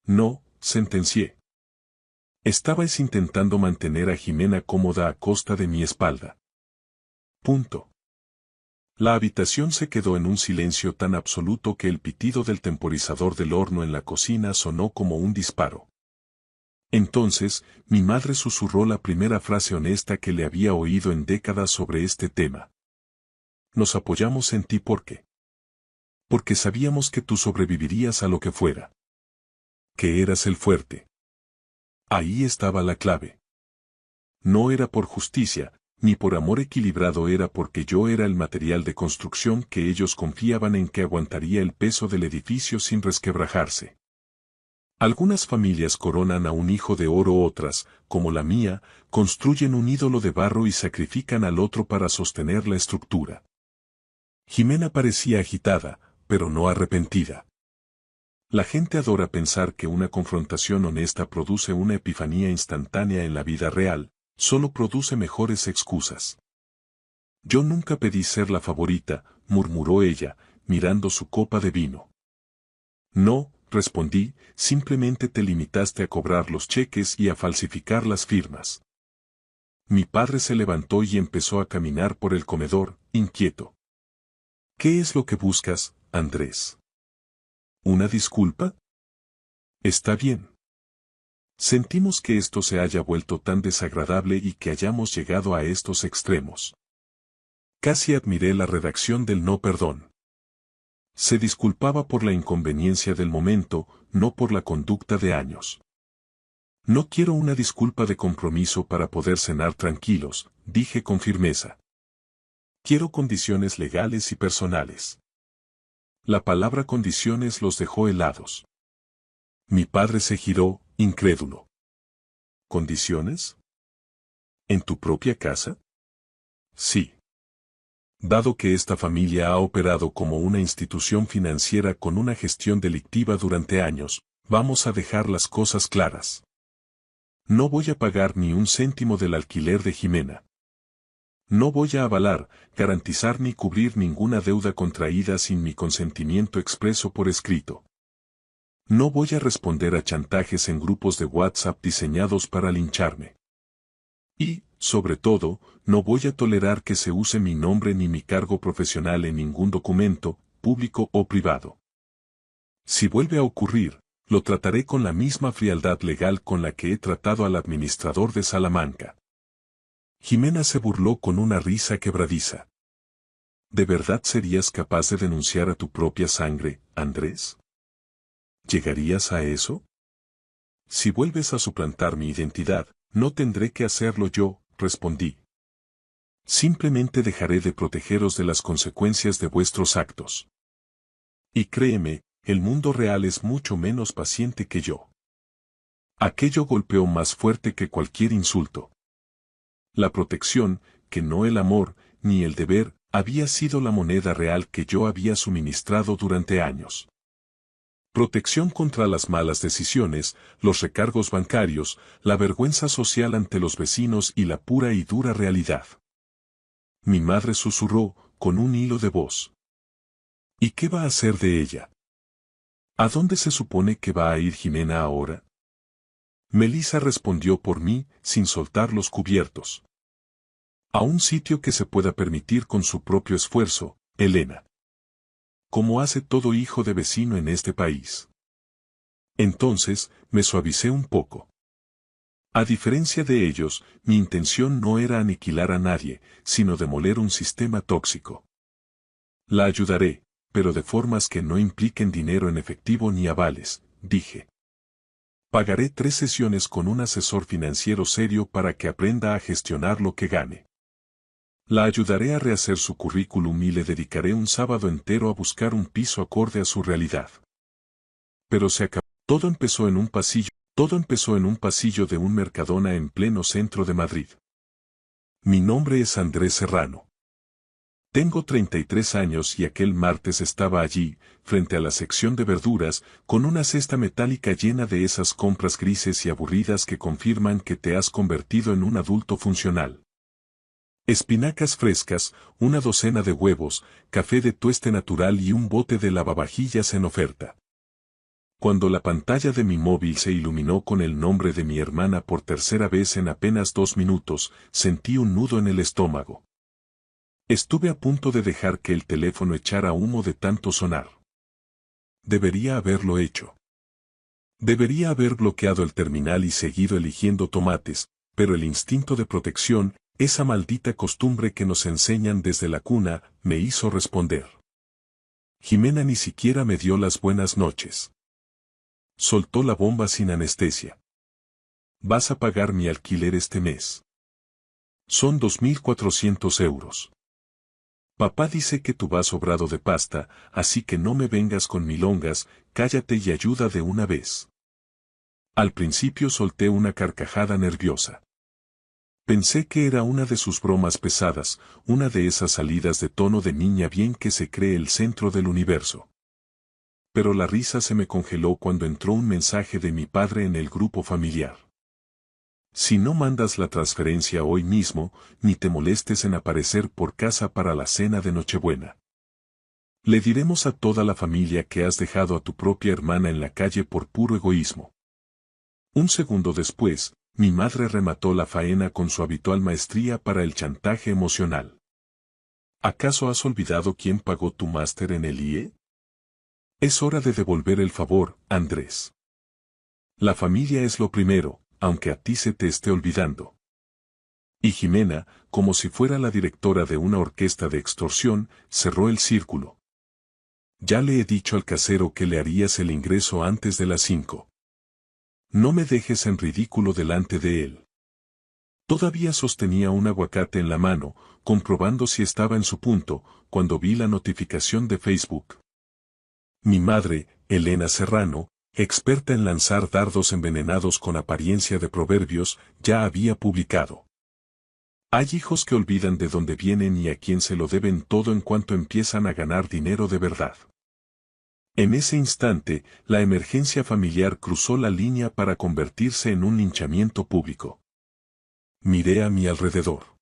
No, sentencié. Estabais intentando mantener a Jimena cómoda a costa de mi espalda. Punto. La habitación se quedó en un silencio tan absoluto que el pitido del temporizador del horno en la cocina sonó como un disparo. Entonces, mi madre susurró la primera frase honesta que le había oído en décadas sobre este tema. Nos apoyamos en ti porque sabíamos que tú sobrevivirías a lo que fuera. Que eras el fuerte. Ahí estaba la clave. No era por justicia, ni por amor equilibrado, era porque yo era el material de construcción que ellos confiaban en que aguantaría el peso del edificio sin resquebrajarse. Algunas familias coronan a un hijo de oro, otras, como la mía, construyen un ídolo de barro y sacrifican al otro para sostener la estructura. Jimena parecía agitada, pero no arrepentida. La gente adora pensar que una confrontación honesta produce una epifanía instantánea en la vida real, solo produce mejores excusas. Yo nunca pedí ser la favorita, murmuró ella, mirando su copa de vino. No, respondí, simplemente te limitaste a cobrar los cheques y a falsificar las firmas. Mi padre se levantó y empezó a caminar por el comedor, inquieto. ¿Qué es lo que buscas, Andrés? ¿Una disculpa? Está bien. Sentimos que esto se haya vuelto tan desagradable y que hayamos llegado a estos extremos. Casi admiré la redacción del no perdón. Se disculpaba por la inconveniencia del momento, no por la conducta de años. No quiero una disculpa de compromiso para poder cenar tranquilos, dije con firmeza. Quiero condiciones legales y personales. La palabra condiciones los dejó helados. Mi padre se giró, incrédulo. ¿Condiciones? ¿En tu propia casa? Sí. Dado que esta familia ha operado como una institución financiera con una gestión delictiva durante años, vamos a dejar las cosas claras. No voy a pagar ni un céntimo del alquiler de Jimena. No voy a avalar, garantizar ni cubrir ninguna deuda contraída sin mi consentimiento expreso por escrito. No voy a responder a chantajes en grupos de WhatsApp diseñados para lincharme. Y, sobre todo, no voy a tolerar que se use mi nombre ni mi cargo profesional en ningún documento, público o privado. Si vuelve a ocurrir, lo trataré con la misma frialdad legal con la que he tratado al administrador de Salamanca. Jimena se burló con una risa quebradiza. ¿De verdad serías capaz de denunciar a tu propia sangre, Andrés? ¿Llegarías a eso? Si vuelves a suplantar mi identidad, no tendré que hacerlo yo, respondí. Simplemente dejaré de protegeros de las consecuencias de vuestros actos. Y créeme, el mundo real es mucho menos paciente que yo. Aquello golpeó más fuerte que cualquier insulto. La protección, que no el amor, ni el deber, había sido la moneda real que yo había suministrado durante años. Protección contra las malas decisiones, los recargos bancarios, la vergüenza social ante los vecinos y la pura y dura realidad. Mi madre susurró, con un hilo de voz. ¿Y qué va a hacer de ella? ¿A dónde se supone que va a ir Jimena ahora? Melissa respondió por mí, sin soltar los cubiertos. A un sitio que se pueda permitir con su propio esfuerzo, Elena. Como hace todo hijo de vecino en este país. Entonces, me suavicé un poco. A diferencia de ellos, mi intención no era aniquilar a nadie, sino demoler un sistema tóxico. La ayudaré, pero de formas que no impliquen dinero en efectivo ni avales, dije. Pagaré 3 sesiones con un asesor financiero serio para que aprenda a gestionar lo que gane. La ayudaré a rehacer su currículum y le dedicaré un sábado entero a buscar un piso acorde a su realidad. Pero se acabó. Todo empezó en un pasillo de un Mercadona en pleno centro de Madrid. Mi nombre es Andrés Serrano. Tengo 33 años y aquel martes estaba allí, frente a la sección de verduras, con una cesta metálica llena de esas compras grises y aburridas que confirman que te has convertido en un adulto funcional. Espinacas frescas, una docena de huevos, café de tueste natural y un bote de lavavajillas en oferta. Cuando la pantalla de mi móvil se iluminó con el nombre de mi hermana por tercera vez en apenas 2 minutos, sentí un nudo en el estómago. Estuve a punto de dejar que el teléfono echara humo de tanto sonar. Debería haberlo hecho. Debería haber bloqueado el terminal y seguido eligiendo tomates, pero el instinto de protección, esa maldita costumbre que nos enseñan desde la cuna, me hizo responder. Jimena ni siquiera me dio las buenas noches. Soltó la bomba sin anestesia. ¿Vas a pagar mi alquiler este mes? Son 2.400 euros. Papá dice que tú vas sobrado de pasta, así que no me vengas con milongas, cállate y ayuda de una vez. Al principio solté una carcajada nerviosa. Pensé que era una de sus bromas pesadas, una de esas salidas de tono de niña bien que se cree el centro del universo. Pero la risa se me congeló cuando entró un mensaje de mi padre en el grupo familiar. Si no mandas la transferencia hoy mismo, ni te molestes en aparecer por casa para la cena de Nochebuena. Le diremos a toda la familia que has dejado a tu propia hermana en la calle por puro egoísmo. Un segundo después, mi madre remató la faena con su habitual maestría para el chantaje emocional. ¿Acaso has olvidado quién pagó tu máster en el IE? Es hora de devolver el favor, Andrés. La familia es lo primero, aunque a ti se te esté olvidando. Y Jimena, como si fuera la directora de una orquesta de extorsión, cerró el círculo. Ya le he dicho al casero que le harías el ingreso antes de las 5. No me dejes en ridículo delante de él. Todavía sostenía un aguacate en la mano, comprobando si estaba en su punto, cuando vi la notificación de Facebook. Mi madre, Elena Serrano, experta en lanzar dardos envenenados con apariencia de proverbios, ya había publicado. Hay hijos que olvidan de dónde vienen y a quién se lo deben todo en cuanto empiezan a ganar dinero de verdad. En ese instante, la emergencia familiar cruzó la línea para convertirse en un linchamiento público. Miré a mi alrededor.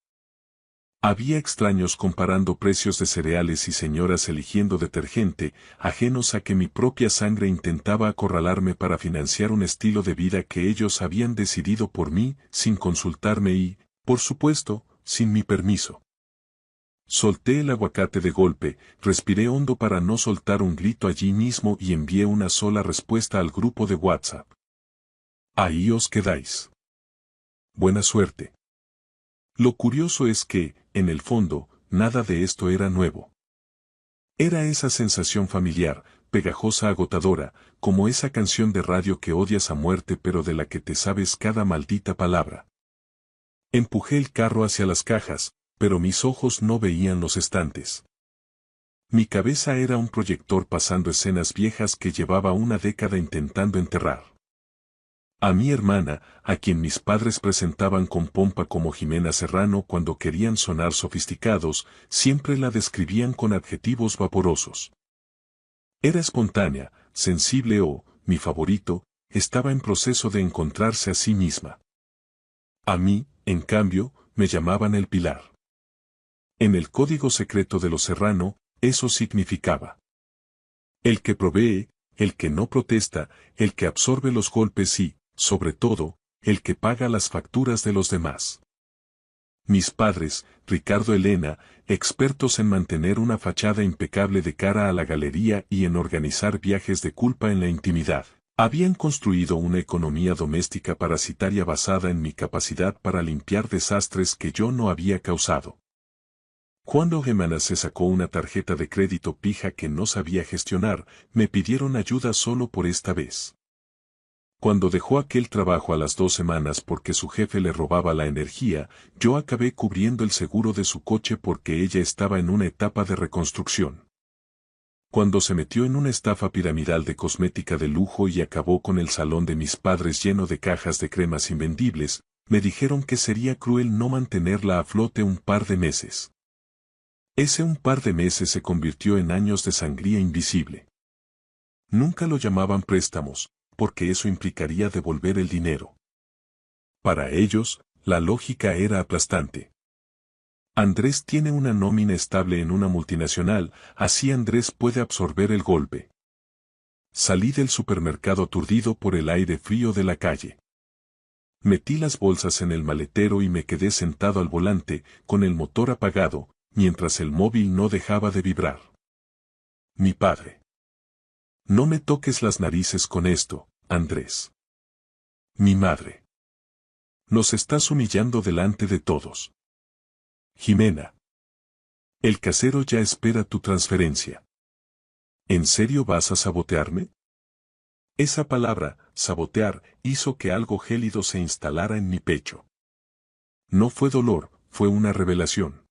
Había extraños comparando precios de cereales y señoras eligiendo detergente, ajenos a que mi propia sangre intentaba acorralarme para financiar un estilo de vida que ellos habían decidido por mí, sin consultarme y, por supuesto, sin mi permiso. Solté el aguacate de golpe, respiré hondo para no soltar un grito allí mismo y envié una sola respuesta al grupo de WhatsApp. Ahí os quedáis. Buena suerte. Lo curioso es que, en el fondo, nada de esto era nuevo. Era esa sensación familiar, pegajosa, agotadora, como esa canción de radio que odias a muerte pero de la que te sabes cada maldita palabra. Empujé el carro hacia las cajas, pero mis ojos no veían los estantes. Mi cabeza era un proyector pasando escenas viejas que llevaba una década intentando enterrar. A mi hermana, a quien mis padres presentaban con pompa como Jimena Serrano cuando querían sonar sofisticados, siempre la describían con adjetivos vaporosos. Era espontánea, sensible o, mi favorito, estaba en proceso de encontrarse a sí misma. A mí, en cambio, me llamaban el Pilar. En el código secreto de los Serrano, eso significaba el que provee, el que no protesta, el que absorbe los golpes y, sobre todo, el que paga las facturas de los demás. Mis padres, Ricardo y Elena, expertos en mantener una fachada impecable de cara a la galería y en organizar viajes de culpa en la intimidad, habían construido una economía doméstica parasitaria basada en mi capacidad para limpiar desastres que yo no había causado. Cuando Jimena se sacó una tarjeta de crédito pija que no sabía gestionar, me pidieron ayuda solo por esta vez. Cuando dejó aquel trabajo a las 2 semanas porque su jefe le robaba la energía, yo acabé cubriendo el seguro de su coche porque ella estaba en una etapa de reconstrucción. Cuando se metió en una estafa piramidal de cosmética de lujo y acabó con el salón de mis padres lleno de cajas de cremas invendibles, me dijeron que sería cruel no mantenerla a flote un par de meses. Ese un par de meses se convirtió en años de sangría invisible. Nunca lo llamaban préstamos, porque eso implicaría devolver el dinero. Para ellos, la lógica era aplastante. Andrés tiene una nómina estable en una multinacional, así Andrés puede absorber el golpe. Salí del supermercado aturdido por el aire frío de la calle. Metí las bolsas en el maletero y me quedé sentado al volante, con el motor apagado, mientras el móvil no dejaba de vibrar. Mi padre. No me toques las narices con esto, Andrés. Mi madre. Nos estás humillando delante de todos. Jimena. El casero ya espera tu transferencia. ¿En serio vas a sabotearme? Esa palabra, sabotear, hizo que algo gélido se instalara en mi pecho. No fue dolor, fue una revelación.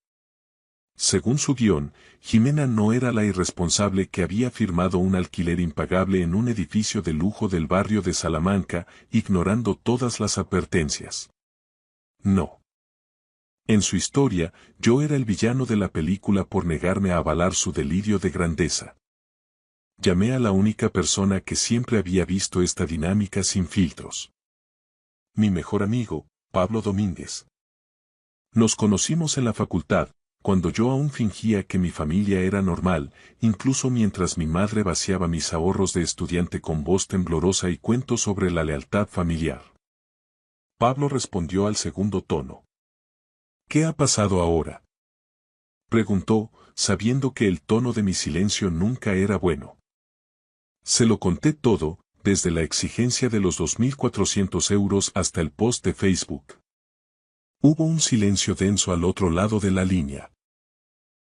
Según su guión, Jimena no era la irresponsable que había firmado un alquiler impagable en un edificio de lujo del barrio de Salamanca, ignorando todas las advertencias. No. En su historia, yo era el villano de la película por negarme a avalar su delirio de grandeza. Llamé a la única persona que siempre había visto esta dinámica sin filtros. Mi mejor amigo, Pablo Domínguez. Nos conocimos en la facultad, cuando yo aún fingía que mi familia era normal, incluso mientras mi madre vaciaba mis ahorros de estudiante con voz temblorosa y cuentos sobre la lealtad familiar. Pablo respondió al segundo tono. ¿Qué ha pasado ahora?, preguntó, sabiendo que el tono de mi silencio nunca era bueno. Se lo conté todo, desde la exigencia de los 2.400 euros hasta el post de Facebook. Hubo un silencio denso al otro lado de la línea.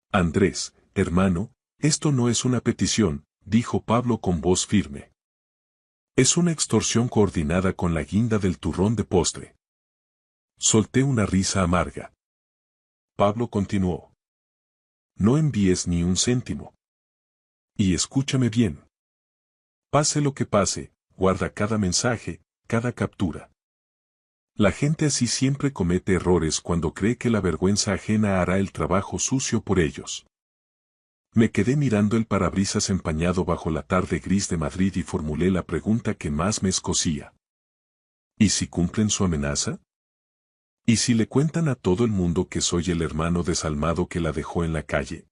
Andrés, hermano, esto no es una petición, dijo Pablo con voz firme. Es una extorsión coordinada con la guinda del turrón de postre. Solté una risa amarga. Pablo continuó. No envíes ni un céntimo. Y escúchame bien. Pase lo que pase, guarda cada mensaje, cada captura. La gente así siempre comete errores cuando cree que la vergüenza ajena hará el trabajo sucio por ellos. Me quedé mirando el parabrisas empañado bajo la tarde gris de Madrid y formulé la pregunta que más me escocía. ¿Y si cumplen su amenaza? ¿Y si le cuentan a todo el mundo que soy el hermano desalmado que la dejó en la calle?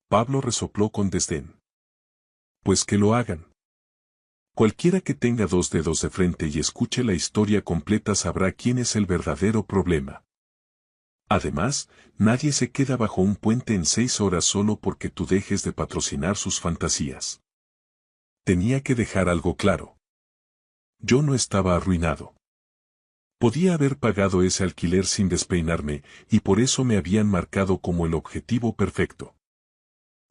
Pablo resopló con desdén. Pues que lo hagan. Cualquiera que tenga dos dedos de frente y escuche la historia completa sabrá quién es el verdadero problema. Además, nadie se queda bajo un puente en 6 horas solo porque tú dejes de patrocinar sus fantasías. Tenía que dejar algo claro. Yo no estaba arruinado. Podía haber pagado ese alquiler sin despeinarme, y por eso me habían marcado como el objetivo perfecto.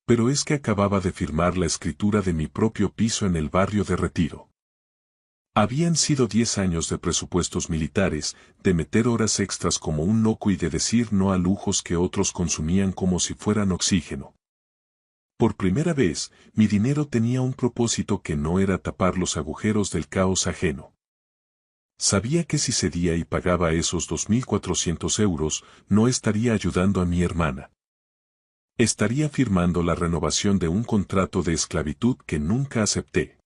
Pero es que acababa de firmar la escritura de mi propio piso en el barrio de Retiro. Habían sido 10 años de presupuestos militares, de meter horas extras como un loco y de decir no a lujos que otros consumían como si fueran oxígeno. Por primera vez, mi dinero tenía un propósito que no era tapar los agujeros del caos ajeno. Sabía que si cedía y pagaba esos 2.400 euros, no estaría ayudando a mi hermana. Estaría firmando la renovación de un contrato de esclavitud que nunca acepté.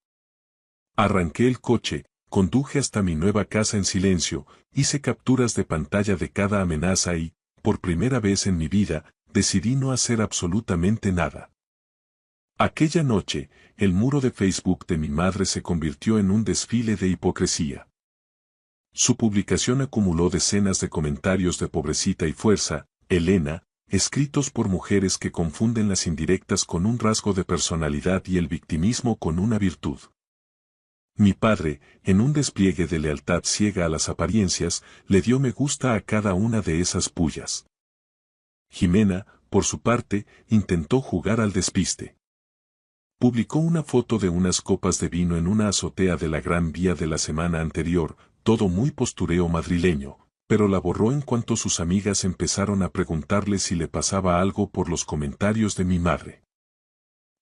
Arranqué el coche, conduje hasta mi nueva casa en silencio, hice capturas de pantalla de cada amenaza y, por primera vez en mi vida, decidí no hacer absolutamente nada. Aquella noche, el muro de Facebook de mi madre se convirtió en un desfile de hipocresía. Su publicación acumuló decenas de comentarios de pobrecita y fuerza, Elena, escritos por mujeres que confunden las indirectas con un rasgo de personalidad y el victimismo con una virtud. Mi padre, en un despliegue de lealtad ciega a las apariencias, le dio me gusta a cada una de esas pullas. Jimena, por su parte, intentó jugar al despiste. Publicó una foto de unas copas de vino en una azotea de la Gran Vía de la semana anterior, todo muy postureo madrileño, pero la borró en cuanto sus amigas empezaron a preguntarle si le pasaba algo por los comentarios de mi madre.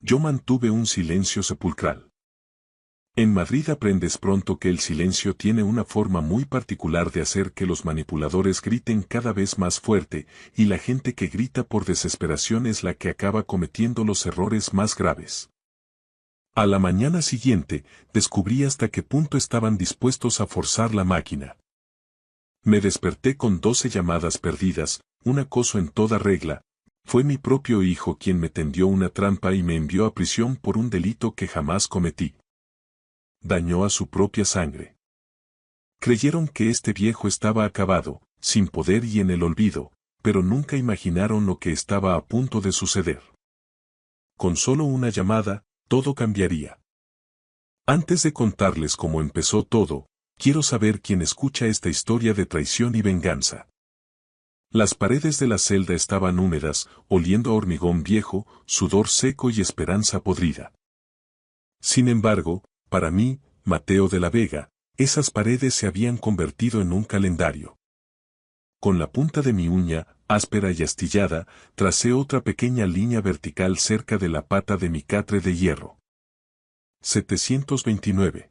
Yo mantuve un silencio sepulcral. En Madrid aprendes pronto que el silencio tiene una forma muy particular de hacer que los manipuladores griten cada vez más fuerte, y la gente que grita por desesperación es la que acaba cometiendo los errores más graves. A la mañana siguiente, descubrí hasta qué punto estaban dispuestos a forzar la máquina. Me desperté con 12 llamadas perdidas, un acoso en toda regla. Fue mi propio hijo quien me tendió una trampa y me envió a prisión por un delito que jamás cometí. Dañó a su propia sangre. Creyeron que este viejo estaba acabado, sin poder y en el olvido, pero nunca imaginaron lo que estaba a punto de suceder. Con solo una llamada, todo cambiaría. Antes de contarles cómo empezó todo, quiero saber quién escucha esta historia de traición y venganza. Las paredes de la celda estaban húmedas, oliendo a hormigón viejo, sudor seco y esperanza podrida. Sin embargo, para mí, Mateo de la Vega, esas paredes se habían convertido en un calendario. Con la punta de mi uña, áspera y astillada, tracé otra pequeña línea vertical cerca de la pata de mi catre de hierro. 729.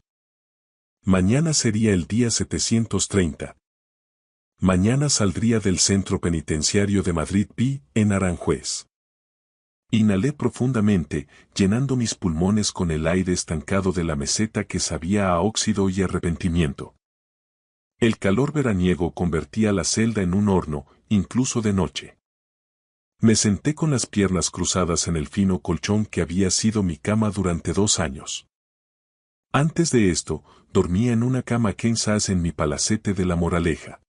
Mañana sería el día 730. Mañana saldría del centro penitenciario de Madrid Pi, en Aranjuez. Inhalé profundamente, llenando mis pulmones con el aire estancado de la meseta que sabía a óxido y arrepentimiento. El calor veraniego convertía la celda en un horno, incluso de noche. Me senté con las piernas cruzadas en el fino colchón que había sido mi cama durante 2 años. Antes de esto, dormía en una cama king size en mi palacete de La Moraleja.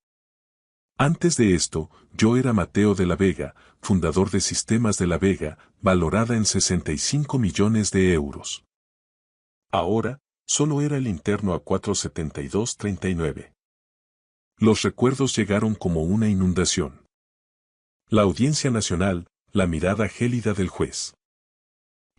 Antes de esto, yo era Mateo de la Vega, fundador de Sistemas de la Vega, valorada en 65 millones de euros. Ahora, solo era el interno a 47239. Los recuerdos llegaron como una inundación. La Audiencia Nacional, la mirada gélida del juez.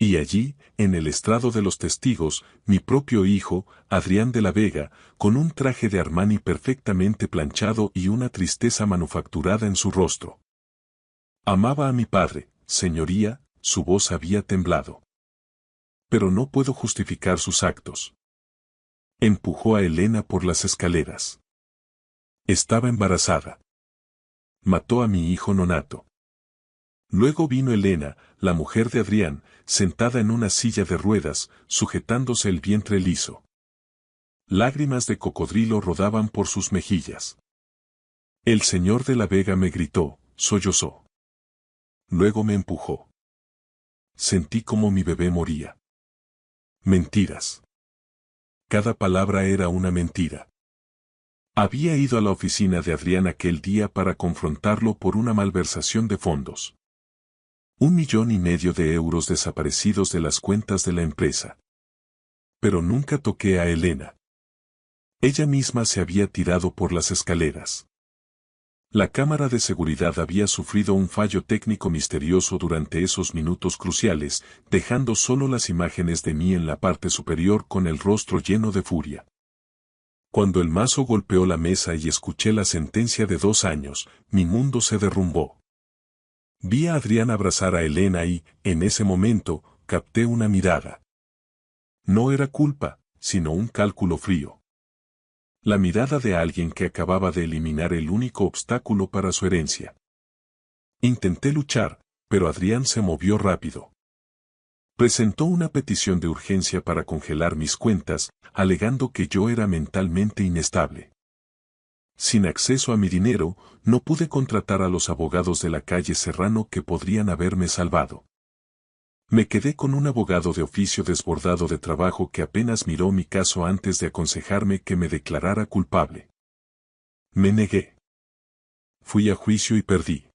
Y allí, en el estrado de los testigos, mi propio hijo, Adrián de la Vega, con un traje de Armani perfectamente planchado y una tristeza manufacturada en su rostro. Amaba a mi padre, señoría, su voz había temblado. Pero no puedo justificar sus actos. Empujó a Elena por las escaleras. Estaba embarazada. Mató a mi hijo nonato. Luego vino Elena, la mujer de Adrián, sentada en una silla de ruedas, sujetándose el vientre liso. Lágrimas de cocodrilo rodaban por sus mejillas. El señor de la Vega me gritó, sollozó. Luego me empujó. Sentí como mi bebé moría. Mentiras. Cada palabra era una mentira. Había ido a la oficina de Adrián aquel día para confrontarlo por una malversación de fondos. 1,5 millones de euros desaparecidos de las cuentas de la empresa. Pero nunca toqué a Elena. Ella misma se había tirado por las escaleras. La cámara de seguridad había sufrido un fallo técnico misterioso durante esos minutos cruciales, dejando solo las imágenes de mí en la parte superior con el rostro lleno de furia. Cuando el mazo golpeó la mesa y escuché la sentencia de 2 años, mi mundo se derrumbó. Vi a Adrián abrazar a Elena y, en ese momento, capté una mirada. No era culpa, sino un cálculo frío. La mirada de alguien que acababa de eliminar el único obstáculo para su herencia. Intenté luchar, pero Adrián se movió rápido. Presentó una petición de urgencia para congelar mis cuentas, alegando que yo era mentalmente inestable. Sin acceso a mi dinero, no pude contratar a los abogados de la calle Serrano que podrían haberme salvado. Me quedé con un abogado de oficio desbordado de trabajo que apenas miró mi caso antes de aconsejarme que me declarara culpable. Me negué. Fui a juicio y perdí.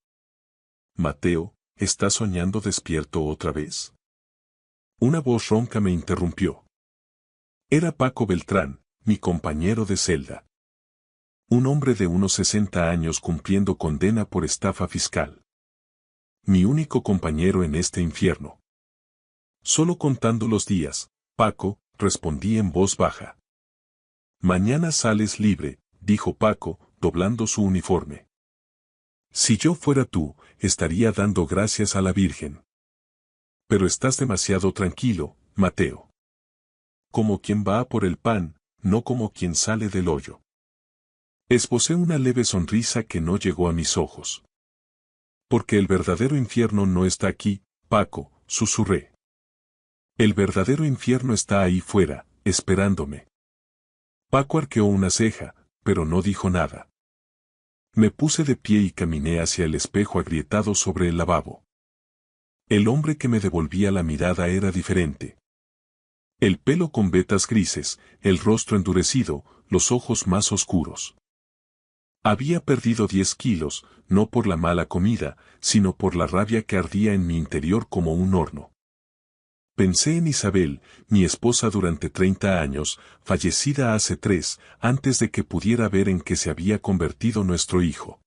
Mateo, ¿estás soñando despierto otra vez? Una voz ronca me interrumpió. Era Paco Beltrán, mi compañero de celda. Un hombre de unos 60 años cumpliendo condena por estafa fiscal. Mi único compañero en este infierno. Solo contando los días, Paco, respondí en voz baja. Mañana sales libre, dijo Paco, doblando su uniforme. Si yo fuera tú, estaría dando gracias a la Virgen. Pero estás demasiado tranquilo, Mateo. Como quien va a por el pan, no como quien sale del hoyo. Esbocé una leve sonrisa que no llegó a mis ojos. Porque el verdadero infierno no está aquí, Paco, susurré. El verdadero infierno está ahí fuera, esperándome. Paco arqueó una ceja, pero no dijo nada. Me puse de pie y caminé hacia el espejo agrietado sobre el lavabo. El hombre que me devolvía la mirada era diferente. El pelo con vetas grises, el rostro endurecido, los ojos más oscuros. Había perdido 10 kilos, no por la mala comida, sino por la rabia que ardía en mi interior como un horno. Pensé en Isabel, mi esposa durante 30 años, fallecida hace 3, antes de que pudiera ver en qué se había convertido nuestro hijo.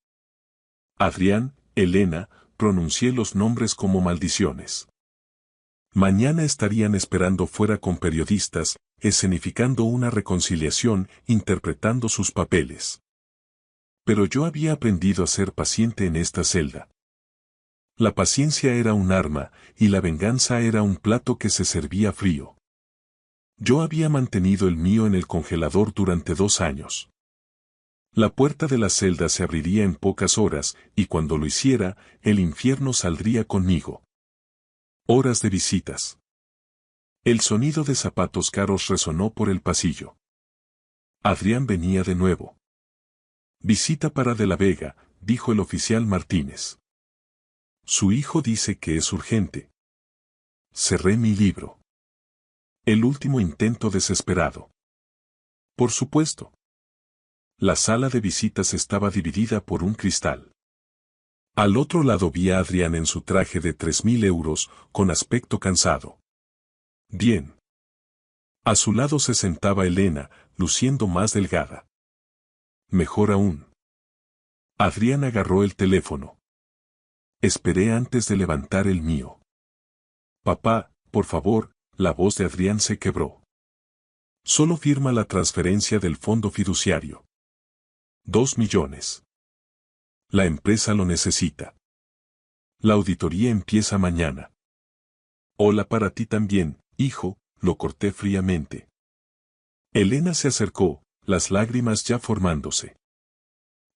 Adrián, Elena, pronuncié los nombres como maldiciones. Mañana estarían esperando fuera con periodistas, escenificando una reconciliación, interpretando sus papeles. Pero yo había aprendido a ser paciente en esta celda. La paciencia era un arma, y la venganza era un plato que se servía frío. Yo había mantenido el mío en el congelador durante 2 años. La puerta de la celda se abriría en pocas horas, y cuando lo hiciera, el infierno saldría conmigo. Horas de visitas. El sonido de zapatos caros resonó por el pasillo. Adrián venía de nuevo. Visita para De la Vega, dijo el oficial Martínez. Su hijo dice que es urgente. Cerré mi libro. El último intento desesperado. Por supuesto. La sala de visitas estaba dividida por un cristal. Al otro lado vi a Adrián en su traje de 3.000 euros, con aspecto cansado. Bien. A su lado se sentaba Elena, luciendo más delgada. Mejor aún. Adrián agarró el teléfono. Esperé antes de levantar el mío. Papá, por favor, la voz de Adrián se quebró. Solo firma la transferencia del fondo fiduciario. 2 millones. La empresa lo necesita. La auditoría empieza mañana. Hola para ti también, hijo, lo corté fríamente. Elena se acercó, las lágrimas ya formándose.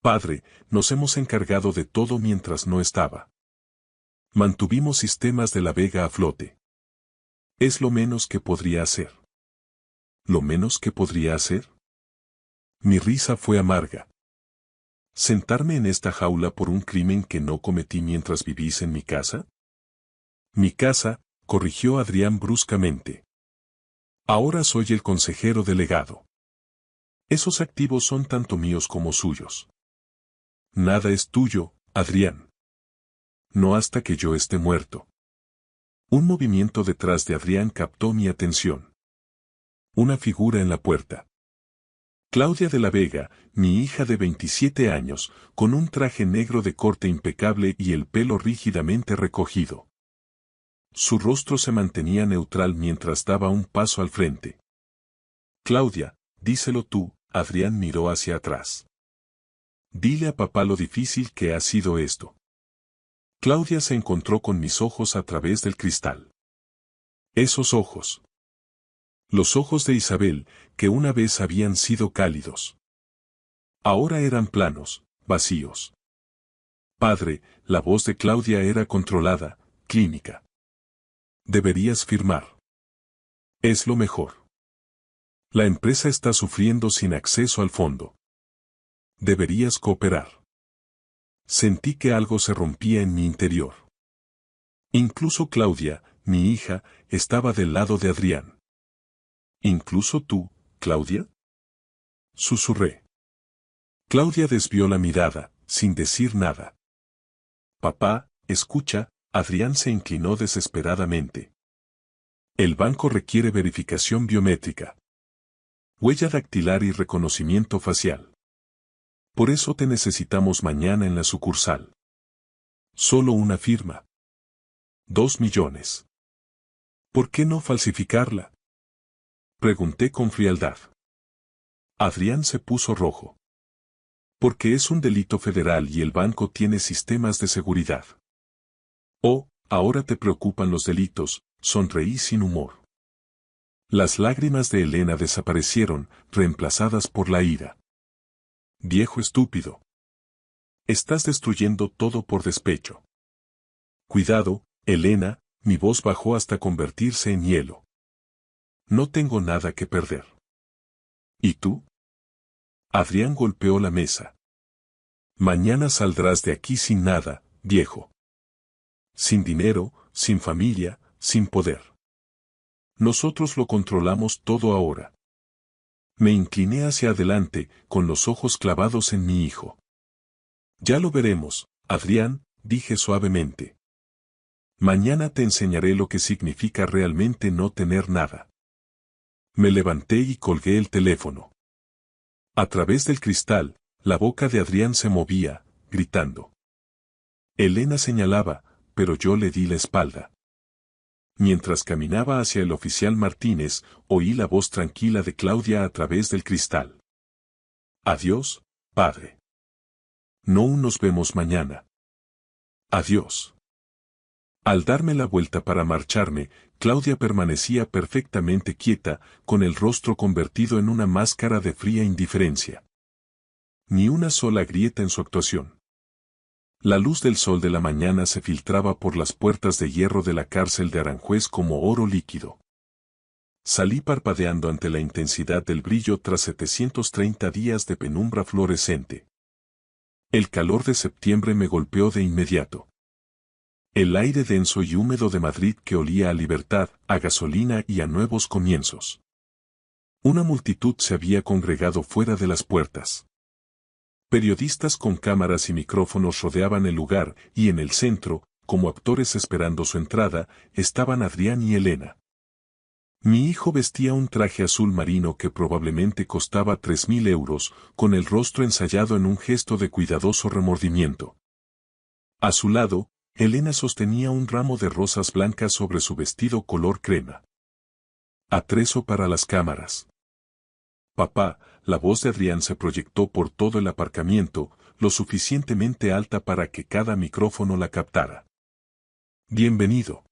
Padre, nos hemos encargado de todo mientras no estaba. Mantuvimos Sistemas de la Vega a flote. Es lo menos que podría hacer. ¿Lo menos que podría hacer? Mi risa fue amarga. ¿Sentarme en esta jaula por un crimen que no cometí mientras vivís en mi casa? Mi casa, corrigió Adrián bruscamente. Ahora soy el consejero delegado. Esos activos son tanto míos como suyos. Nada es tuyo, Adrián. No hasta que yo esté muerto. Un movimiento detrás de Adrián captó mi atención. Una figura en la puerta. Claudia de la Vega, mi hija de 27 años, con un traje negro de corte impecable y el pelo rígidamente recogido. Su rostro se mantenía neutral mientras daba un paso al frente. Claudia, díselo tú, Adrián miró hacia atrás. Dile a papá lo difícil que ha sido esto. Claudia se encontró con mis ojos a través del cristal. Esos ojos. Los ojos de Isabel, que una vez habían sido cálidos. Ahora eran planos, vacíos. Padre, la voz de Claudia era controlada, clínica. Deberías firmar. Es lo mejor. La empresa está sufriendo sin acceso al fondo. Deberías cooperar. Sentí que algo se rompía en mi interior. Incluso Claudia, mi hija, estaba del lado de Adrián. ¿Incluso tú, Claudia? Susurré. Claudia desvió la mirada, sin decir nada. Papá, escucha, Adrián se inclinó desesperadamente. El banco requiere verificación biométrica. Huella dactilar y reconocimiento facial. Por eso te necesitamos mañana en la sucursal. Solo una firma. 2 millones. ¿Por qué no falsificarla? Pregunté con frialdad. Adrián se puso rojo. Porque es un delito federal y el banco tiene sistemas de seguridad. Oh, ahora te preocupan los delitos, sonreí sin humor. Las lágrimas de Elena desaparecieron, reemplazadas por la ira. Viejo estúpido. Estás destruyendo todo por despecho. Cuidado, Elena, mi voz bajó hasta convertirse en hielo. No tengo nada que perder. ¿Y tú? Adrián golpeó la mesa. Mañana saldrás de aquí sin nada, viejo. Sin dinero, sin familia, sin poder. Nosotros lo controlamos todo ahora. Me incliné hacia adelante, con los ojos clavados en mi hijo. Ya lo veremos, Adrián, dije suavemente. Mañana te enseñaré lo que significa realmente no tener nada. Me levanté y colgué el teléfono. A través del cristal, la boca de Adrián se movía, gritando. Elena señalaba, pero yo le di la espalda. Mientras caminaba hacia el oficial Martínez, oí la voz tranquila de Claudia a través del cristal. Adiós, padre. No nos vemos mañana. Adiós. Al darme la vuelta para marcharme, Claudia permanecía perfectamente quieta, con el rostro convertido en una máscara de fría indiferencia. Ni una sola grieta en su actuación. La luz del sol de la mañana se filtraba por las puertas de hierro de la cárcel de Aranjuez como oro líquido. Salí parpadeando ante la intensidad del brillo tras 730 días de penumbra fluorescente. El calor de septiembre me golpeó de inmediato. El aire denso y húmedo de Madrid que olía a libertad, a gasolina y a nuevos comienzos. Una multitud se había congregado fuera de las puertas. Periodistas con cámaras y micrófonos rodeaban el lugar y en el centro, como actores esperando su entrada, estaban Adrián y Elena. Mi hijo vestía un traje azul marino que probablemente costaba 3.000 euros, con el rostro ensayado en un gesto de cuidadoso remordimiento. A su lado, Elena sostenía un ramo de rosas blancas sobre su vestido color crema. Atrezo para las cámaras. Papá, la voz de Adrián se proyectó por todo el aparcamiento, lo suficientemente alta para que cada micrófono la captara. Bienvenido.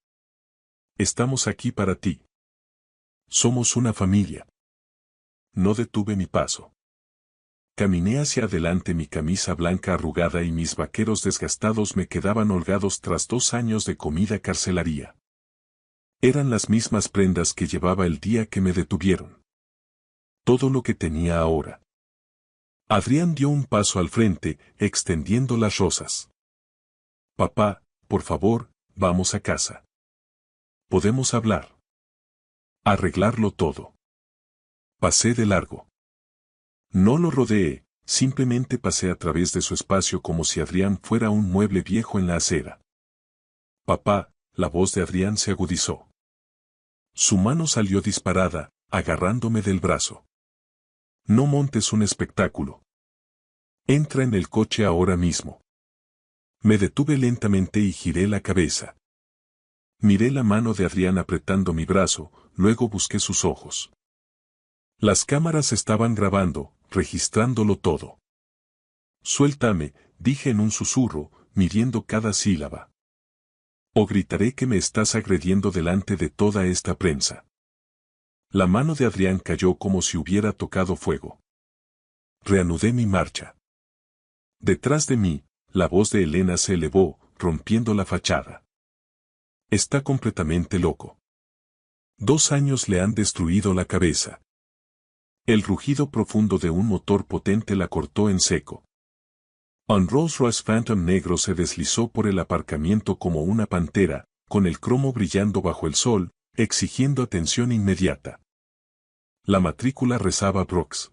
Estamos aquí para ti. Somos una familia. No detuve mi paso. Caminé hacia adelante, mi camisa blanca arrugada y mis vaqueros desgastados me quedaban holgados tras 2 años de comida carcelaria. Eran las mismas prendas que llevaba el día que me detuvieron. Todo lo que tenía ahora. Adrián dio un paso al frente, extendiendo las rosas. Papá, por favor, vamos a casa. Podemos hablar. Arreglarlo todo. Pasé de largo. No lo rodeé, simplemente pasé a través de su espacio como si Adrián fuera un mueble viejo en la acera. Papá, la voz de Adrián se agudizó. Su mano salió disparada, agarrándome del brazo. No montes un espectáculo. Entra en el coche ahora mismo. Me detuve lentamente y giré la cabeza. Miré la mano de Adrián apretando mi brazo, luego busqué sus ojos. Las cámaras estaban grabando, registrándolo todo. Suéltame, dije en un susurro, midiendo cada sílaba. O gritaré que me estás agrediendo delante de toda esta prensa. La mano de Adrián cayó como si hubiera tocado fuego. Reanudé mi marcha. Detrás de mí, la voz de Elena se elevó, rompiendo la fachada. Está completamente loco. 2 años le han destruido la cabeza. El rugido profundo de un motor potente la cortó en seco. Un Rolls-Royce Phantom negro se deslizó por el aparcamiento como una pantera, con el cromo brillando bajo el sol, exigiendo atención inmediata. La matrícula rezaba Brooks.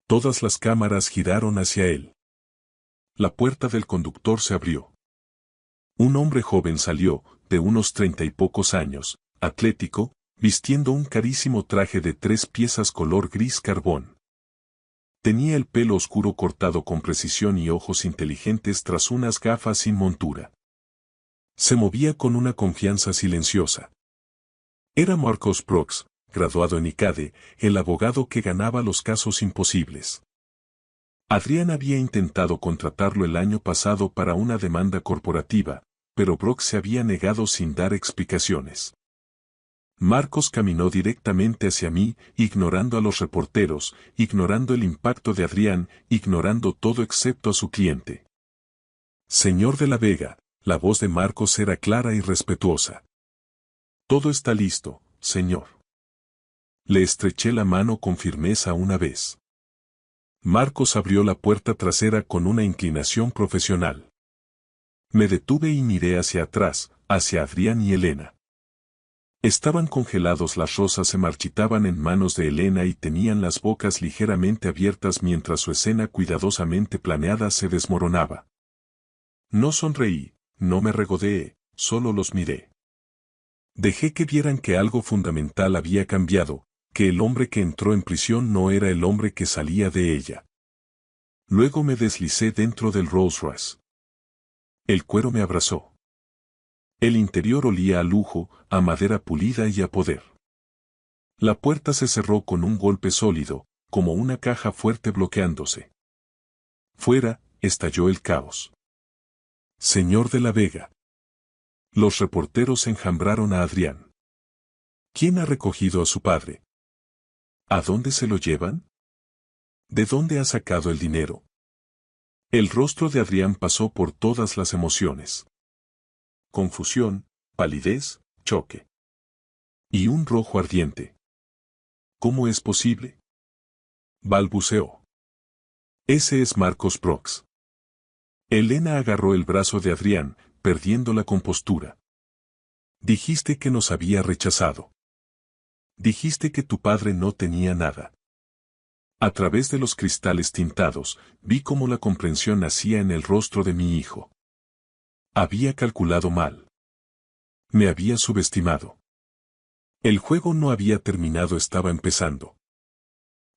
Todas las cámaras giraron hacia él. La puerta del conductor se abrió. Un hombre joven salió, de unos 30 y pocos años, atlético, vistiendo un carísimo traje de 3 piezas color gris carbón. Tenía el pelo oscuro cortado con precisión y ojos inteligentes tras unas gafas sin montura. Se movía con una confianza silenciosa. Era Marcos Brooks, graduado en ICADE, el abogado que ganaba los casos imposibles. Adrián había intentado contratarlo el año pasado para una demanda corporativa, pero Brooks se había negado sin dar explicaciones. Marcos caminó directamente hacia mí, ignorando a los reporteros, ignorando el impacto de Adrián, ignorando todo excepto a su cliente. Señor de la Vega, la voz de Marcos era clara y respetuosa. Todo está listo, señor. Le estreché la mano con firmeza una vez. Marcos abrió la puerta trasera con una inclinación profesional. Me detuve y miré hacia atrás, hacia Adrián y Elena. Estaban congelados, las rosas se marchitaban en manos de Elena y tenían las bocas ligeramente abiertas mientras su escena cuidadosamente planeada se desmoronaba. No sonreí, no me regodeé, solo los miré. Dejé que vieran que algo fundamental había cambiado, que el hombre que entró en prisión no era el hombre que salía de ella. Luego me deslicé dentro del Rolls Royce. El cuero me abrazó. El interior olía a lujo, a madera pulida y a poder. La puerta se cerró con un golpe sólido, como una caja fuerte bloqueándose. Fuera, estalló el caos. Señor de la Vega. Los reporteros enjambraron a Adrián. ¿Quién ha recogido a su padre? ¿A dónde se lo llevan? ¿De dónde ha sacado el dinero? El rostro de Adrián pasó por todas las emociones. Confusión, palidez, choque. Y un rojo ardiente. ¿Cómo es posible? Balbuceó. Ese es Marcos Prox. Elena agarró el brazo de Adrián, perdiendo la compostura. Dijiste que nos había rechazado. Dijiste que tu padre no tenía nada. A través de los cristales tintados, vi cómo la comprensión nacía en el rostro de mi hijo. Había calculado mal. Me había subestimado. El juego no había terminado, estaba empezando.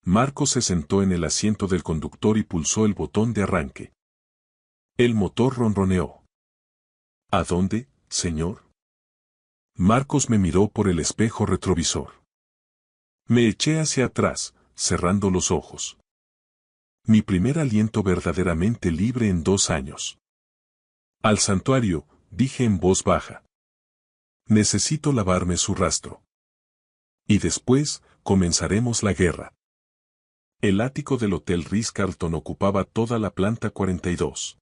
Marcos se sentó en el asiento del conductor y pulsó el botón de arranque. El motor ronroneó. ¿A dónde, señor? Marcos me miró por el espejo retrovisor. Me eché hacia atrás, cerrando los ojos. Mi primer aliento verdaderamente libre en 2 años. Al santuario, dije en voz baja. Necesito lavarme su rastro. Y después, comenzaremos la guerra. El ático del Hotel Ritz-Carlton ocupaba toda la planta 42.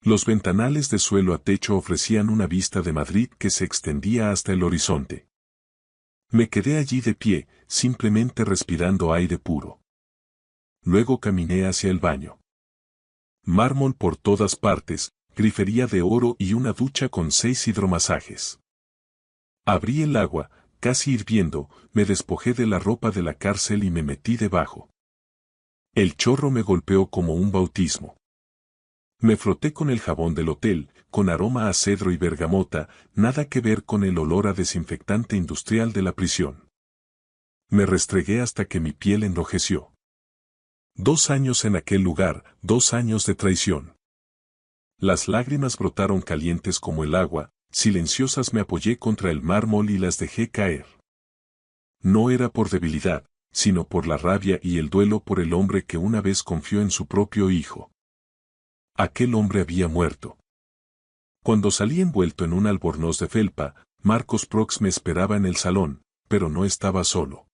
Los ventanales de suelo a techo ofrecían una vista de Madrid que se extendía hasta el horizonte. Me quedé allí de pie, simplemente respirando aire puro. Luego caminé hacia el baño. Mármol por todas partes, grifería de oro y una ducha con 6 hidromasajes. Abrí el agua, casi hirviendo, me despojé de la ropa de la cárcel y me metí debajo. El chorro me golpeó como un bautismo. Me froté con el jabón del hotel, con aroma a cedro y bergamota, nada que ver con el olor a desinfectante industrial de la prisión. Me restregué hasta que mi piel enrojeció. 2 años en aquel lugar, 2 años de traición. Las lágrimas brotaron calientes como el agua, silenciosas. Me apoyé contra el mármol y las dejé caer. No era por debilidad, sino por la rabia y el duelo por el hombre que una vez confió en su propio hijo. Aquel hombre había muerto. Cuando salí envuelto en un albornoz de felpa, Marcos Prox me esperaba en el salón, pero no estaba solo.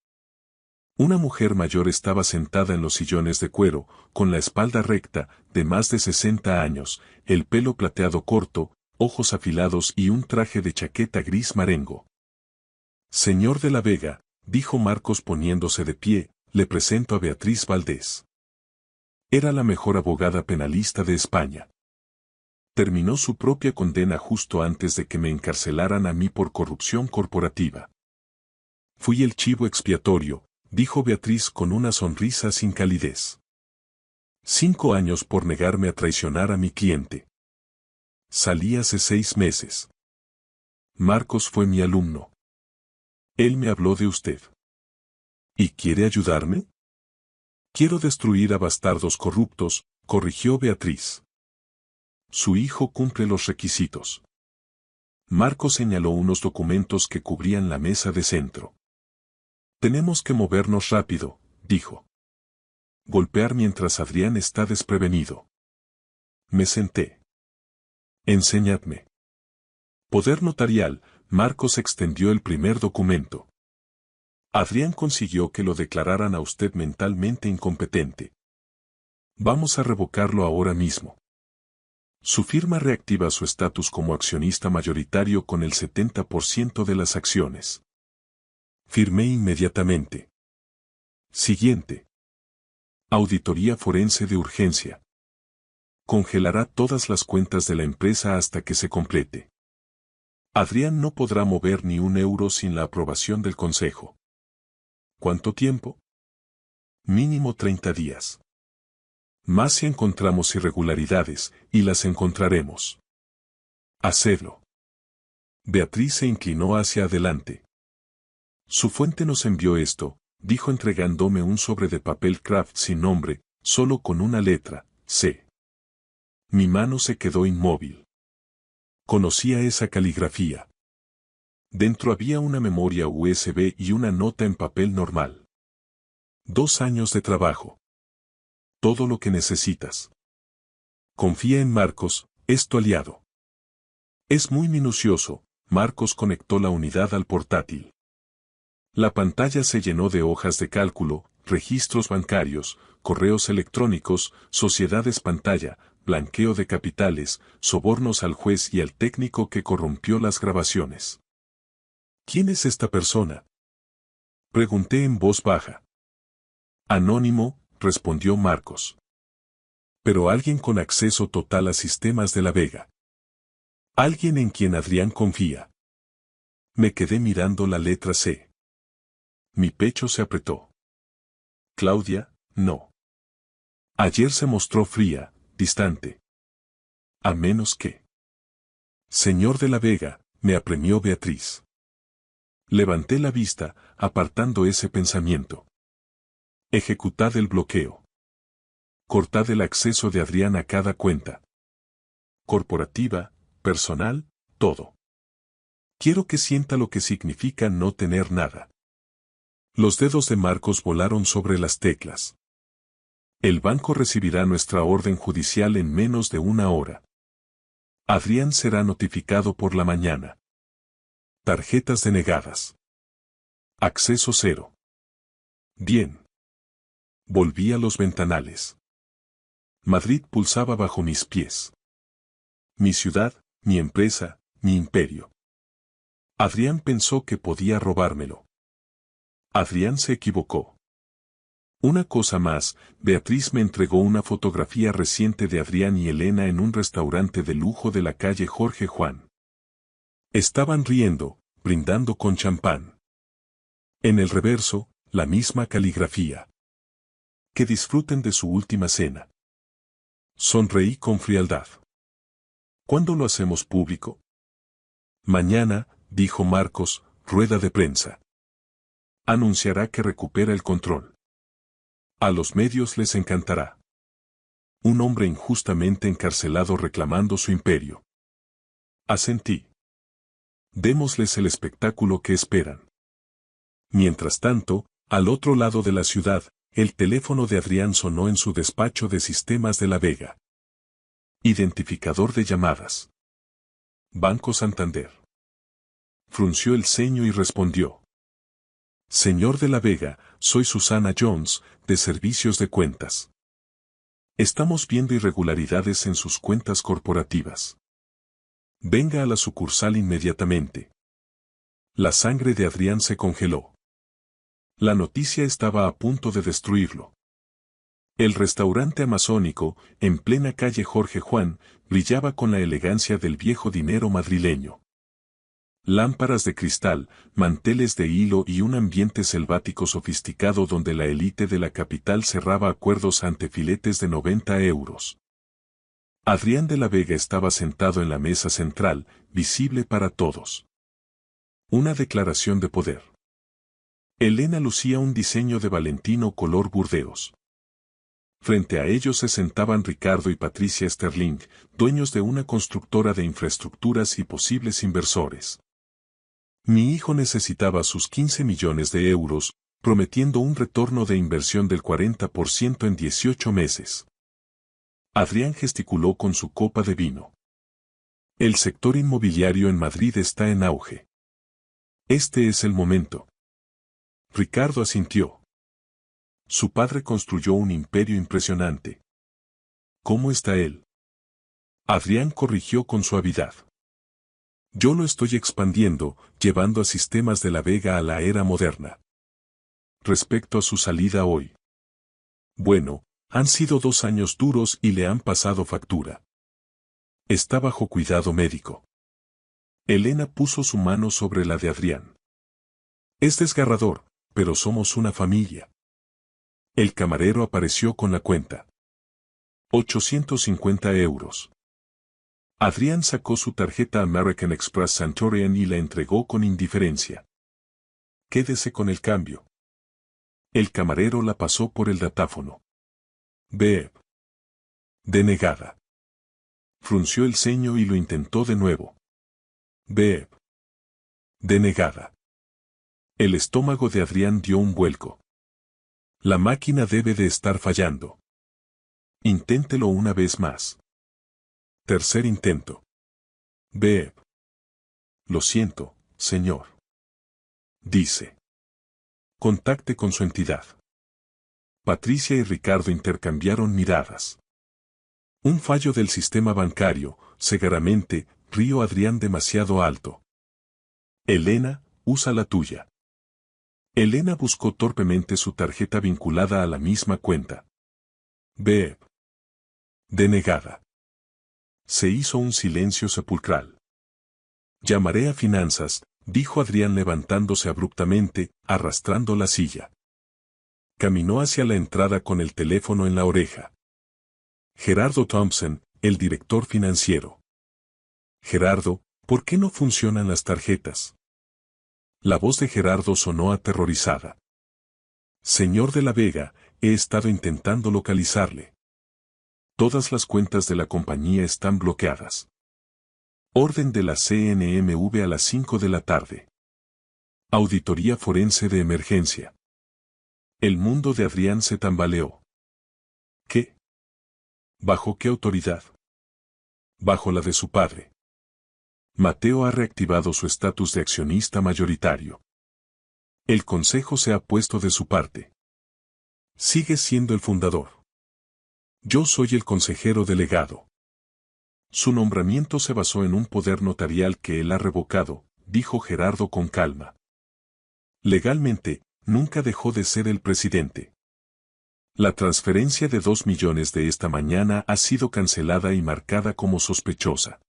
Una mujer mayor estaba sentada en los sillones de cuero, con la espalda recta, de más de 60 años, el pelo plateado corto, ojos afilados y un traje de chaqueta gris marengo. Señor de la Vega, dijo Marcos poniéndose de pie, le presento a Beatriz Valdés. Era la mejor abogada penalista de España. Terminó su propia condena justo antes de que me encarcelaran a mí por corrupción corporativa. Fui el chivo expiatorio, dijo Beatriz con una sonrisa sin calidez. 5 años por negarme a traicionar a mi cliente. Salí hace 6 meses. Marcos fue mi alumno. Él me habló de usted. ¿Y quiere ayudarme? Quiero destruir a bastardos corruptos, corrigió Beatriz. Su hijo cumple los requisitos. Marcos señaló unos documentos que cubrían la mesa de centro. Tenemos que movernos rápido, dijo. Golpear mientras Adrián está desprevenido. Me senté. Enséñadme. Poder notarial, Marcos extendió el primer documento. Adrián consiguió que lo declararan a usted mentalmente incompetente. Vamos a revocarlo ahora mismo. Su firma reactiva su estatus como accionista mayoritario con el 70% de las acciones. Firmé inmediatamente. Siguiente. Auditoría forense de urgencia. Congelará todas las cuentas de la empresa hasta que se complete. Adrián no podrá mover ni un euro sin la aprobación del Consejo. ¿Cuánto tiempo? Mínimo 30 días. Más si encontramos irregularidades, y las encontraremos. Hacedlo. Beatriz se inclinó hacia adelante. Su fuente nos envió esto, dijo entregándome un sobre de papel craft sin nombre, solo con una letra, C. Mi mano se quedó inmóvil. Conocía esa caligrafía. Dentro había una memoria USB y una nota en papel normal. 2 años de trabajo. Todo lo que necesitas. Confía en Marcos, es tu aliado. Es muy minucioso. Marcos conectó la unidad al portátil. La pantalla se llenó de hojas de cálculo, registros bancarios, correos electrónicos, sociedades pantalla, blanqueo de capitales, sobornos al juez y al técnico que corrompió las grabaciones. ¿Quién es esta persona? Pregunté en voz baja. Anónimo, respondió Marcos. Pero alguien con acceso total a sistemas de La Vega. Alguien en quien Adrián confía. Me quedé mirando la letra C. Mi pecho se apretó. Claudia, no. Ayer se mostró fría, distante. A menos que... Señor de La Vega, me apremió Beatriz. Levanté la vista, apartando ese pensamiento. Ejecutad el bloqueo. Cortad el acceso de Adrián a cada cuenta. Corporativa, personal, todo. Quiero que sienta lo que significa no tener nada. Los dedos de Marcos volaron sobre las teclas. El banco recibirá nuestra orden judicial en menos de una hora. Adrián será notificado por la mañana. Tarjetas denegadas. Acceso cero. Bien. Volví a los ventanales. Madrid pulsaba bajo mis pies. Mi ciudad, mi empresa, mi imperio. Adrián pensó que podía robármelo. Adrián se equivocó. Una cosa más, Beatriz me entregó una fotografía reciente de Adrián y Elena en un restaurante de lujo de la calle Jorge Juan. Estaban riendo, brindando con champán. En el reverso, la misma caligrafía. Que disfruten de su última cena. Sonreí con frialdad. ¿Cuándo lo hacemos público? Mañana, dijo Marcos, rueda de prensa. Anunciará que recupera el control. A los medios les encantará. Un hombre injustamente encarcelado reclamando su imperio. Asentí. Démosles el espectáculo que esperan. Mientras tanto, al otro lado de la ciudad, el teléfono de Adrián sonó en su despacho de sistemas de La Vega. Identificador de llamadas. Banco Santander. Frunció el ceño y respondió. Señor de La Vega, soy Susana Jones, de Servicios de Cuentas. Estamos viendo irregularidades en sus cuentas corporativas. Venga a la sucursal inmediatamente. La sangre de Adrián se congeló. La noticia estaba a punto de destruirlo. El restaurante amazónico, en plena calle Jorge Juan, brillaba con la elegancia del viejo dinero madrileño. Lámparas de cristal, manteles de hilo y un ambiente selvático sofisticado donde la élite de la capital cerraba acuerdos ante filetes de 90 euros. Adrián de la Vega estaba sentado en la mesa central, visible para todos. Una declaración de poder. Elena lucía un diseño de Valentino color burdeos. Frente a ellos se sentaban Ricardo y Patricia Sterling, dueños de una constructora de infraestructuras y posibles inversores. Mi hijo necesitaba sus 15 millones de euros, prometiendo un retorno de inversión del 40% en 18 meses. Adrián gesticuló con su copa de vino. El sector inmobiliario en Madrid está en auge. Este es el momento. Ricardo asintió. Su padre construyó un imperio impresionante. ¿Cómo está él? Adrián corrigió con suavidad. Yo lo estoy expandiendo, llevando a sistemas de La Vega a la era moderna. Respecto a su salida hoy. Bueno, han sido 2 años duros y le han pasado factura. Está bajo cuidado médico. Elena puso su mano sobre la de Adrián. Es desgarrador, pero somos una familia. El camarero apareció con la cuenta. 850 euros. Adrián sacó su tarjeta American Express Centurion y la entregó con indiferencia. Quédese con el cambio. El camarero la pasó por el datáfono. Beep. Denegada. Frunció el ceño y lo intentó de nuevo. Beep. Denegada. El estómago de Adrián dio un vuelco. La máquina debe de estar fallando. Inténtelo una vez más. Tercer intento. Beeb. Lo siento, señor. Dice. Contacte con su entidad. Patricia y Ricardo intercambiaron miradas. Un fallo del sistema bancario, segaramente, río Adrián demasiado alto. Elena, usa la tuya. Elena buscó torpemente su tarjeta vinculada a la misma cuenta. Beeb. Denegada. Se hizo un silencio sepulcral. Llamaré a finanzas, dijo Adrián levantándose abruptamente, arrastrando la silla. Caminó hacia la entrada con el teléfono en la oreja. Gerardo Thompson, el director financiero. Gerardo, ¿por qué no funcionan las tarjetas? La voz de Gerardo sonó aterrorizada. Señor de la Vega, he estado intentando localizarle. Todas las cuentas de la compañía están bloqueadas. Orden de la CNMV a las 5 de la tarde. Auditoría forense de emergencia. El mundo de Adrián se tambaleó. ¿Qué? ¿Bajo qué autoridad? Bajo la de su padre. Mateo ha reactivado su estatus de accionista mayoritario. El consejo se ha puesto de su parte. Sigue siendo el fundador. Yo soy el consejero delegado. Su nombramiento se basó en un poder notarial que él ha revocado, dijo Gerardo con calma. Legalmente, nunca dejó de ser el presidente. La transferencia de 2 millones de esta mañana ha sido cancelada y marcada como sospechosa.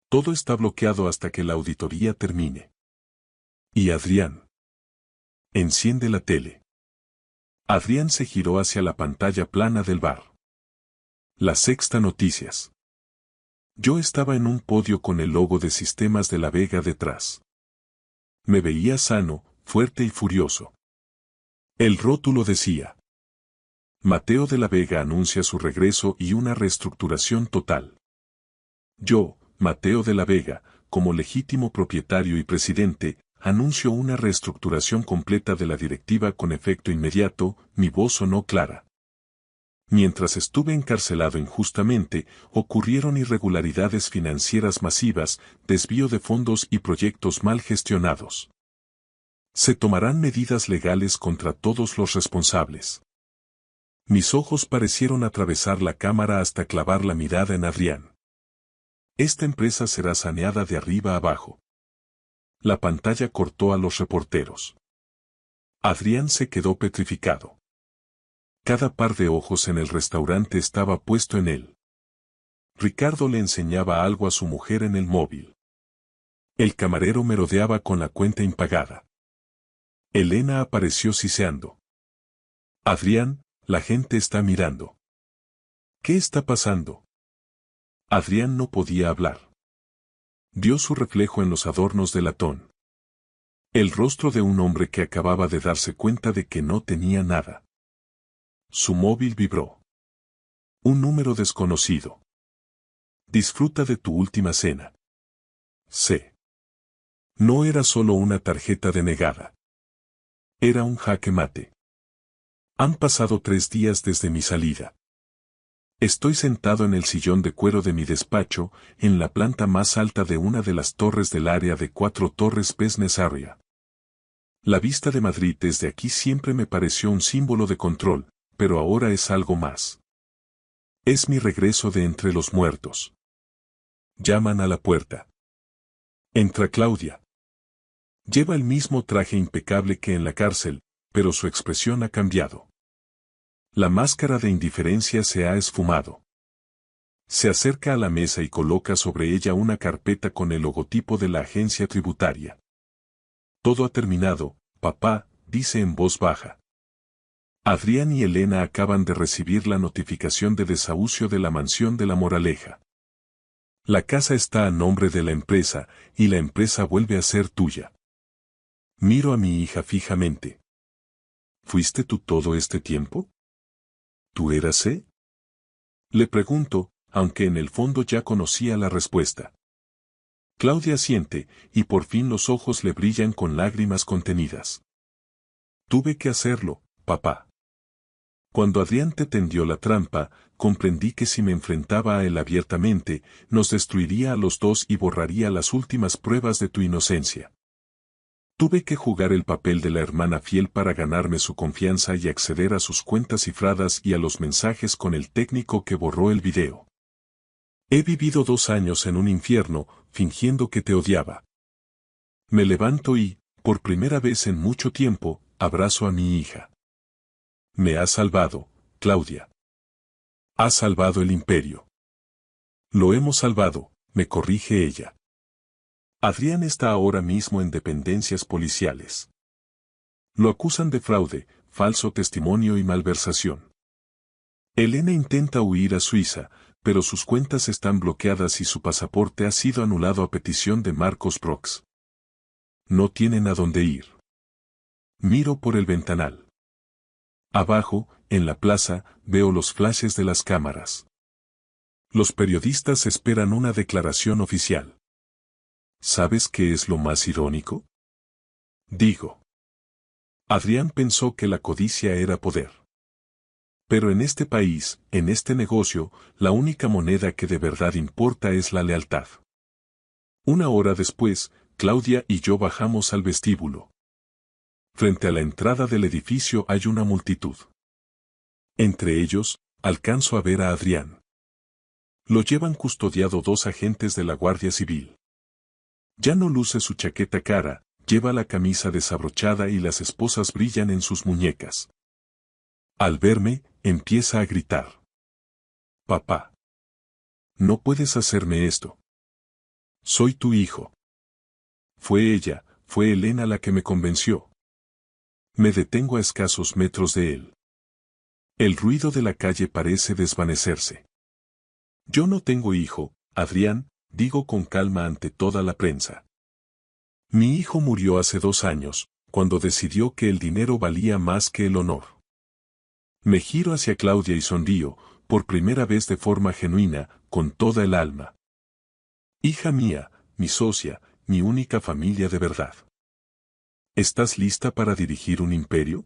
Todo está bloqueado hasta que la auditoría termine. ¿Y Adrián? Enciende la tele. Adrián se giró hacia la pantalla plana del bar. La Sexta Noticias. Yo estaba en un podio con el logo de Sistemas de la Vega detrás. Me veía sano, fuerte y furioso. El rótulo decía: Mateo de la Vega anuncia su regreso y una reestructuración total. Yo, Mateo de la Vega, como legítimo propietario y presidente, anuncio una reestructuración completa de la directiva con efecto inmediato. Mi voz sonó clara. Mientras estuve encarcelado injustamente, ocurrieron irregularidades financieras masivas, desvío de fondos y proyectos mal gestionados. Se tomarán medidas legales contra todos los responsables. Mis ojos parecieron atravesar la cámara hasta clavar la mirada en Adrián. Esta empresa será saneada de arriba abajo. La pantalla cortó a los reporteros. Adrián se quedó petrificado. Cada par de ojos en el restaurante estaba puesto en él. Ricardo le enseñaba algo a su mujer en el móvil. El camarero merodeaba con la cuenta impagada. Elena apareció siseando. Adrián, la gente está mirando. ¿Qué está pasando? Adrián no podía hablar. Vio su reflejo en los adornos de latón. El rostro de un hombre que acababa de darse cuenta de que no tenía nada. Su móvil vibró. Un número desconocido. Disfruta de tu última cena. C. No era solo una tarjeta denegada. Era un jaque mate. Han pasado 3 días desde mi salida. Estoy sentado en el sillón de cuero de mi despacho, en la planta más alta de una de las torres del área de 4 Torres Business Area. La vista de Madrid desde aquí siempre me pareció un símbolo de control, pero ahora es algo más. Es mi regreso de entre los muertos. Llaman a la puerta. Entra Claudia. Lleva el mismo traje impecable que en la cárcel, pero su expresión ha cambiado. La máscara de indiferencia se ha esfumado. Se acerca a la mesa y coloca sobre ella una carpeta con el logotipo de la agencia tributaria. Todo ha terminado, papá, dice en voz baja. Adrián y Elena acaban de recibir la notificación de desahucio de la mansión de La Moraleja. La casa está a nombre de la empresa, y la empresa vuelve a ser tuya. Miro a mi hija fijamente. ¿Fuiste tú todo este tiempo? ¿Tú eras Le pregunto, aunque en el fondo ya conocía la respuesta. Claudia asiente, y por fin los ojos le brillan con lágrimas contenidas. Tuve que hacerlo, papá. Cuando Adrián te tendió la trampa, comprendí que si me enfrentaba a él abiertamente, nos destruiría a los dos y borraría las últimas pruebas de tu inocencia. Tuve que jugar el papel de la hermana fiel para ganarme su confianza y acceder a sus cuentas cifradas y a los mensajes con el técnico que borró el video. He vivido 2 años en un infierno, fingiendo que te odiaba. Me levanto y, por primera vez en mucho tiempo, abrazo a mi hija. Me has salvado, Claudia. Has salvado el imperio. Lo hemos salvado, me corrige ella. Adrián está ahora mismo en dependencias policiales. Lo acusan de fraude, falso testimonio y malversación. Elena intenta huir a Suiza, pero sus cuentas están bloqueadas y su pasaporte ha sido anulado a petición de Marcos Brox. No tienen a dónde ir. Miro por el ventanal. Abajo, en la plaza, veo los flashes de las cámaras. Los periodistas esperan una declaración oficial. ¿Sabes qué es lo más irónico? Digo. Adrián pensó que la codicia era poder. Pero en este país, en este negocio, la única moneda que de verdad importa es la lealtad. 1 hora después, Claudia y yo bajamos al vestíbulo. Frente a la entrada del edificio hay una multitud. Entre ellos, alcanzo a ver a Adrián. Lo llevan custodiado 2 agentes de la Guardia Civil. Ya no luce su chaqueta cara, lleva la camisa desabrochada y las esposas brillan en sus muñecas. Al verme, empieza a gritar. Papá. No puedes hacerme esto. Soy tu hijo. Fue ella, fue Elena la que me convenció. Me detengo a escasos metros de él. El ruido de la calle parece desvanecerse. Yo no tengo hijo, Adrián, digo con calma ante toda la prensa. Mi hijo murió hace 2 años, cuando decidió que el dinero valía más que el honor. Me giro hacia Claudia y sonrío, por primera vez de forma genuina, con toda el alma. Hija mía, mi socia, mi única familia de verdad. ¿Estás lista para dirigir un imperio?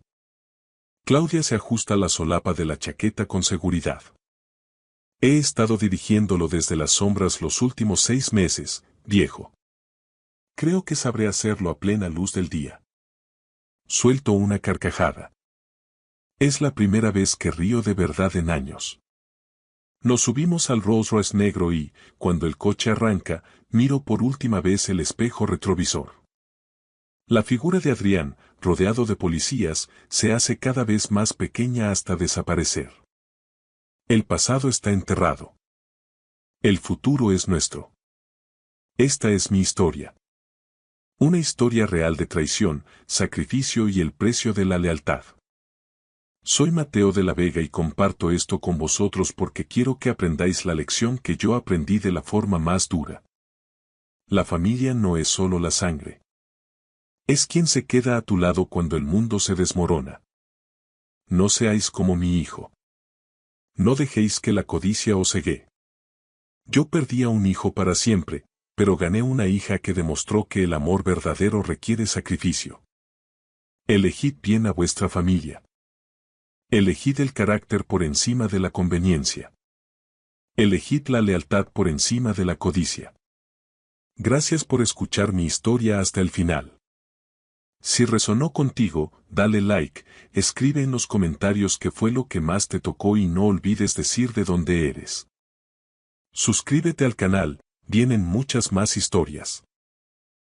Claudia se ajusta la solapa de la chaqueta con seguridad. He estado dirigiéndolo desde las sombras los últimos 6 meses, viejo. Creo que sabré hacerlo a plena luz del día. Suelto una carcajada. Es la primera vez que río de verdad en años. Nos subimos al Rolls Royce negro y, cuando el coche arranca, miro por última vez el espejo retrovisor. La figura de Adrián, rodeado de policías, se hace cada vez más pequeña hasta desaparecer. El pasado está enterrado. El futuro es nuestro. Esta es mi historia. Una historia real de traición, sacrificio y el precio de la lealtad. Soy Mateo de la Vega y comparto esto con vosotros porque quiero que aprendáis la lección que yo aprendí de la forma más dura. La familia no es solo la sangre. Es quien se queda a tu lado cuando el mundo se desmorona. No seáis como mi hijo. No dejéis que la codicia os cegue. Yo perdí a un hijo para siempre, pero gané una hija que demostró que el amor verdadero requiere sacrificio. Elegid bien a vuestra familia. Elegid el carácter por encima de la conveniencia. Elegid la lealtad por encima de la codicia. Gracias por escuchar mi historia hasta el final. Si resonó contigo, dale like, escribe en los comentarios qué fue lo que más te tocó y no olvides decir de dónde eres. Suscríbete al canal, vienen muchas más historias.